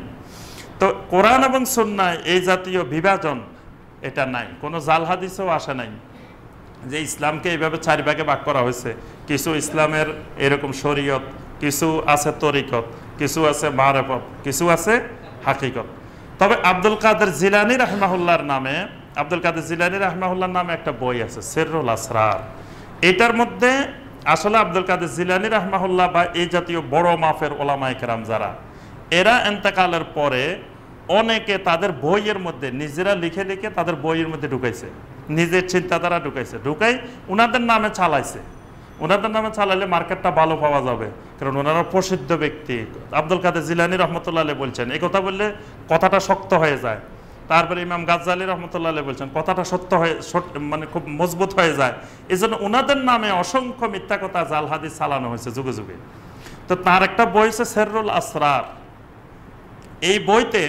তো কোরআন এবং সুন্নাহ এই জাতীয় বিভাজন এটা নাই, কোনো জাল হাদিসেও আসে নাই যে ইসলামকে এইভাবে 4 ভাগে ভাগ করা হয়েছে। কিছু ইসলামের এরকম শরীয়ত, কিছু আছে তরিকত, কিছু আছে মারেফত, কিছু আছে হাকিকত। তবে আব্দুল কাদের জিলানী রাহিমাহুল্লাহর নামে আব্দুল কাদের জিলানী রাহমাহুল্লাহর নামে একটা বই আছে সিররুল আসরার। এটার মধ্যে আসলে আব্দুল কাদের জিলানী রাহমাহুল্লাহ বা এই জাতীয় বড় মাপের ওলামায়ে কেরাম যারা, এরা ইন্তেকালের পরে অনেকে তাদের বইয়ের মধ্যে নিজেরা লিখে লিখে তাদের বইয়ের মধ্যে ঢুকাইছে, নিজের চিন্তাধারা ঢুকাই ওনাদের নামে চালাইছে। ওনাদের নামে চালাইলে মার্কেটটা ভালো পাওয়া যাবে, কারণ ওনারা প্রসিদ্ধ ব্যক্তি। আব্দুল কাদের জিলানী রহমতুল্লাহ আলাইহি বলছেন এই কথা বললে কথাটা শক্ত হয়ে যায়। তারপরে ইমাম গাজ্জালী রহমতুল্লাহ আলাইহি বলছেন কথাটা মানে খুব মজবুত হয়ে যায়। এই জন্য ওনাদের নামে অসংখ্য মিথ্যা কথা জাল হাদিস চালানো হয়েছে যুগে যুগে। তো তার একটা বই হচ্ছে সিররুল আসরার। এই বইতে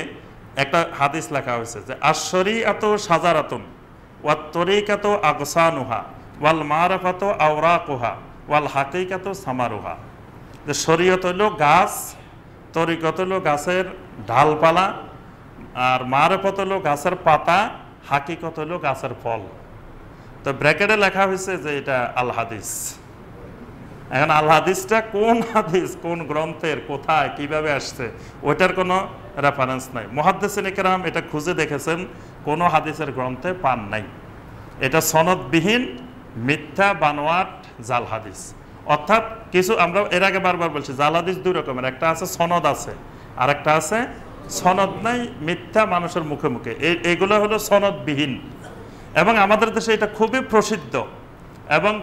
একটা হাদিস লেখা হয়েছে যে আশ-শরীআতু শাজারাতুন ওয়াত তরিকাতু আগসানুহা ওয়াল মারাফাতু আওরাকুহা ওয়াল হাকিকাতু সামারুহা। যে শরীয়ত হলো গাছ, তরিকত হলো গাছের ডালপালা, আর মারাফত হলো গাছের পাতা, হাকিকত হলো গাছের ফল। তো ব্র্যাকেটে লেখা হয়েছে যে এটা আল হাদিস। এখন আল হাদিসটা কোন হাদিস, কোন গ্রন্থের, কোথায়, কিভাবে আসছে, ওইটার কোনো রেফারেন্স নাই। মুহাদ্দিসিন ইকরাম এটা খুঁজে দেখেছেন, কোনো হাদিসের গ্রন্থে পান নাই। এটা সনদবিহীন মিথ্যা বানোয়াট জাল হাদিস। অর্থাৎ কিছু আমরা এর আগে বারবার বলছি, জাল হাদিস দুই রকমের, একটা আছে সনদ আছে, আর একটা আছে সনদ নাই, মিথ্যা মানুষের মুখে মুখে। এগুলো হলো সনদবিহীন, এবং আমাদের দেশে এটা খুবই প্রসিদ্ধ। এবং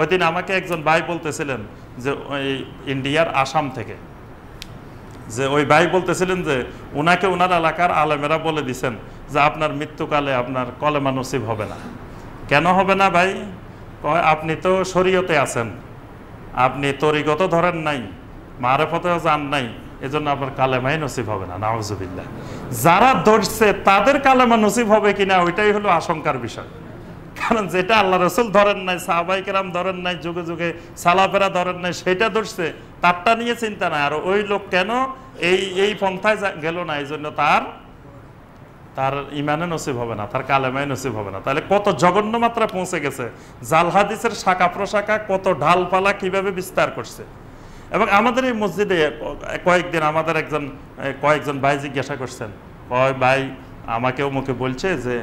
ওই দিন আমাকে একজন ভাই বলতেছিলেন যে ওই ইন্ডিয়ার আসাম থেকে, যে ওই ভাই বলতেছিলেন যে ওনাকে ওনার এলাকার আলেমেরা বলে দিছেন যে আপনার মৃত্যুকালে আপনার কলেমা নসিব হবে না। কেন হবে না ভাই? আপনি তো শরীয়তে আছেন, আপনি তরিকত ধরেন নাই, মারেফতেও যান নাই, এজন্য আপনার কালেমাই নসিব হবে না। নাউজুবিল্লাহ। যারা ধরছে তাদের কালেমা নসিব হবে কিনা ওইটাই হলো আশঙ্কার বিষয়। কারণ যেটা আল্লাহ রসুল ধরেন নাই, সাহাবায়ে কেরাম ধরেন নাই, যুগে যুগে সালাফেরা ধরেন নাই, সেটা ধরছে, তারটা নিয়ে চিন্তা নাই। আর ওই লোক কেন এই পন্থায় গেল না, এই জন্য তার ইমানে নসিব হবে না, তার কালেমায় নসিব হবে না। তাহলে কত জঘন্য মাত্রা পৌঁছে গেছে। জাল হাদিসের শাখা প্রশাখা কত ঢালপালা কিভাবে বিস্তার করছে। এবং আমাদের এই মসজিদে কয়েকদিন আমাদের কয়েকজন ভাই জিজ্ঞাসা করছেন, কয় ভাই আমাকেও মুখে বলছে যে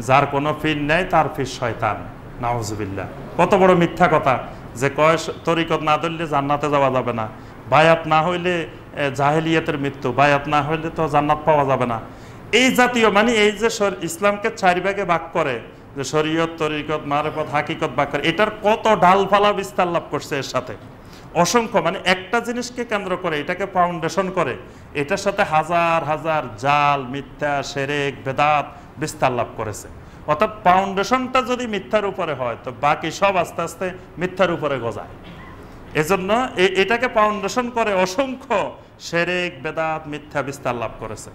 যার কোনো ফির নেই তার ফির শয়তান। নাউজুবিল্লাহ। কত বড় মিথ্যা কথা, যে কয় তরিকত না ধরলে জান্নাতে যাওয়া যাবে না, বায়াত না হইলে জাহেলিয়াতের মৃত্যু, বায়াত না হইলে তো জান্নাত পাওয়া যাবে না। এই জাতীয় মানে এই যে ইসলামকে 4 ভাগে ভাগ করে, যে শরীয়ত, তরিকত, মারেফত, হাকিকত ভাগ করে, এটার কত ডালপালা বিস্তার লাভ করছে এর সাথে অসংখ্য। মানে একটা জিনিসকে কেন্দ্র করে, এটাকে ফাউন্ডেশন করে, এটার সাথে হাজার হাজার জাল, মিথ্যা, শিরক, বেদাত বিস্তার লাভ করেছে। অর্থাৎ ফাউন্ডেশনটা যদি মিথ্যার উপরে হয় তো বাকি সব আস্তে আস্তে মিথ্যার উপরে গজায়। এজন্য এটাকে ফাউন্ডেশন করে অসংখ্য শিরক, বেদাত, মিথ্যা বিস্তার লাভ করেছে।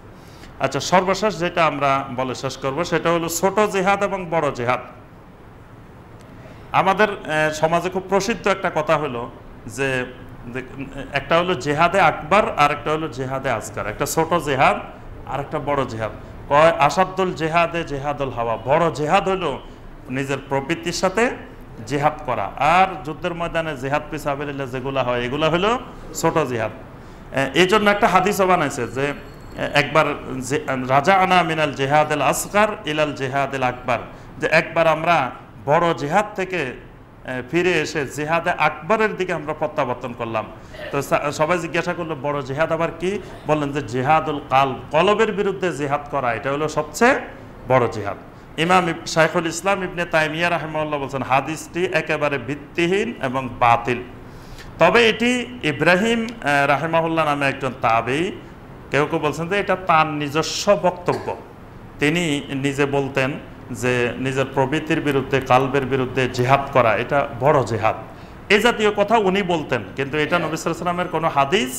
আচ্ছা, সর্বশেষ যেটা আমরা বলে শেষ করব সেটা হলো ছোট জিহাদ এবং বড় জিহাদ। আমাদের সমাজে খুব প্রসিদ্ধ একটা কথা হলো যে একটা হলো জেহাদে আকবর আর একটা হলো জেহাদে আসগার। একটা ছোট জেহাদ আর একটা বড় জেহাদ। কয় আসাদুল জেহাদে জেহাদুল হাওয়া। বড় জেহাদ হলো নিজের প্রবৃত্তির সাথে জেহাদ করা, আর যুদ্ধের ময়দানে জেহাদ ফি সাবিলিল্লাহ যেগুলো হয় এগুলো হলো ছোট জেহাদ। এই জন্য একটা হাদিসও বানাইছে যে একবার রাজা আনা মিনাল জেহাদুল আসগার ইলাল জেহাদুল আকবর, যে একবার আমরা বড় জেহাদ থেকে ফিরে এসে জেহাদে আকবরের দিকে আমরা প্রত্যাবর্তন করলাম। তো সবাই জিজ্ঞাসা করলো বড় জেহাদ আবার কি? বললেন যে জেহাদুল কালব, কলবের বিরুদ্ধে জেহাদ করা, এটা হলো সবচেয়ে বড় জেহাদ। ইমাম শাইখুল ইসলাম ইবনে তাইমিয়া রাহিমাহুল্লাহ বলছেন হাদিসটি একেবারে ভিত্তিহীন এবং বাতিল। তবে এটি ইব্রাহিম রাহিমাহুল্লাহ নামে একজন তাবেঈ, কেউ কেউ বলছেন যে এটা তার নিজস্ব বক্তব্য। তিনি নিজে বলতেন যে নিজের প্রবৃত্তির বিরুদ্ধে, কালবের বিরুদ্ধে জেহাদ করা এটা বড় জেহাদ, এই জাতীয় কথা উনি বলতেন, কিন্তু এটা নবী সাল্লাল্লাহু আলাইহি ওয়াসাল্লামের কোনো হাদিস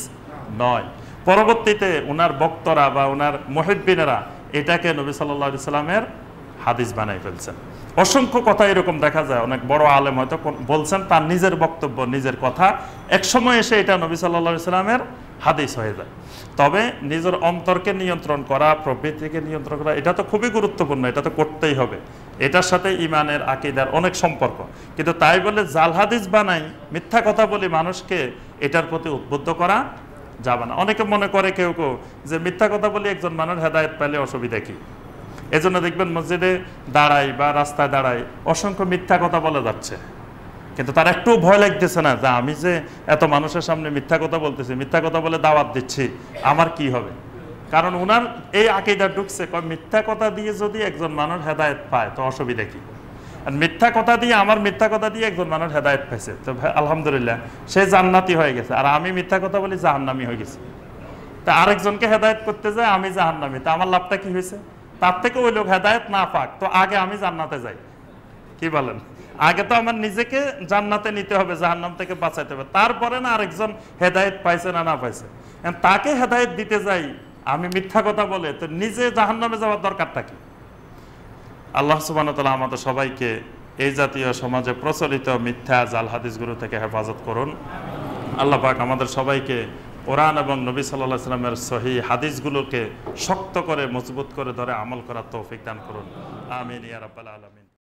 নয়। পরবর্তীতে ওনার বক্তরা বা ওনার মুহিব্বিনেরা এটাকে নবী সাল্লাল্লাহু আলাইহি ওয়াসাল্লামের হাদিস বানাই ফেলছেন। অসংখ্য কথা এরকম দেখা যায়, অনেক বড় আলেম হয়তো বলছেন তার নিজের বক্তব্য, নিজের কথা, একসময় এসে এটা নবী সাল্লাল্লাহু আলাইহি ওয়াসাল্লামের হাদিস হয়ে যায়। তবে নিজের অন্তরকে নিয়ন্ত্রণ করা, প্রবৃত্তিকে নিয়ন্ত্রণ করা, এটা তো খুবই গুরুত্বপূর্ণ, এটা তো করতেই হবে। এটার সাথে ইমানের, আকীদার অনেক সম্পর্ক। কিন্তু তাই বলে জাল হাদিস বানাই, মিথ্যা কথা বলি মানুষকে এটার প্রতি উদ্বুদ্ধ করা যাবে না। অনেকে মনে করে কেউ কেউ যে মিথ্যা কথা বলি একজন মানুষ হেদায়েত পেলে অসুবিধা কি? এজন্য দেখবেন মসজিদে দাঁড়াই বা রাস্তায় দাঁড়াই অসংখ্য মিথ্যা কথা বলে যাচ্ছে, কিন্তু তার একটু ভয় লাগতেছে না যে আমি যে এত মানুষের সামনে মিথ্যা কথা বলতেছি, মিথ্যা কথা বলে দাওয়াত দিচ্ছি, আমার কি হবে। কারণ ওনার এই আকীদা ঢুকছে, মিথ্যা কথা দিয়ে যদি একজন মানুষ হেদায়েত পায় তো অসুবিধা কি। আর মিথ্যা কথা দিয়ে, আমার মিথ্যা কথা দিয়ে একজন মানুষ হেদায়েত পাইছে, তো আলহামদুলিল্লাহ সে জান্নাতি হয়ে গেছে। আর আমি মিথ্যা কথা বলি জাহান্নামী হয়ে গেছি। তা আরেকজনকে হেদায়েত করতে যায় আমি জাহান্নামী, তা আমার লাভটা কি হয়েছে? তার থেকে ওই লোক হেদায়েত না পাক, তো আগে আমি জান্নাতে যাই। কি বলেন? আগে তো আমার নিজেকে জান্নাতে নিতে হবে, জাহান্নাম থেকে বাঁচাইতে হবে, তারপরে না আরেকজন হেদায়েত পাইছে না পাইছে। তাকে হেদায়েত দিতে যাই আমি মিথ্যা কথা বলে, তো নিজে জাহান্নামে যাওয়ার দরকারটা কি? আল্লাহ সুবহানাহু ওয়া তাআলা আমাদের সবাইকে এই জাতীয় সমাজে প্রচলিত মিথ্যা জাল হাদিসগুলো থেকে হেফাজত করুন। আল্লাহ পাক আমাদের সবাইকে কোরআন এবং নবী সাল্লাল্লাহু আলাইহি ওয়াসাল্লামের সহিহ হাদিসগুলোকে শক্ত করে মজবুত করে ধরে আমল করার তৌফিক দান করুন। আমিন ইয়া রাব্বাল আলামিন।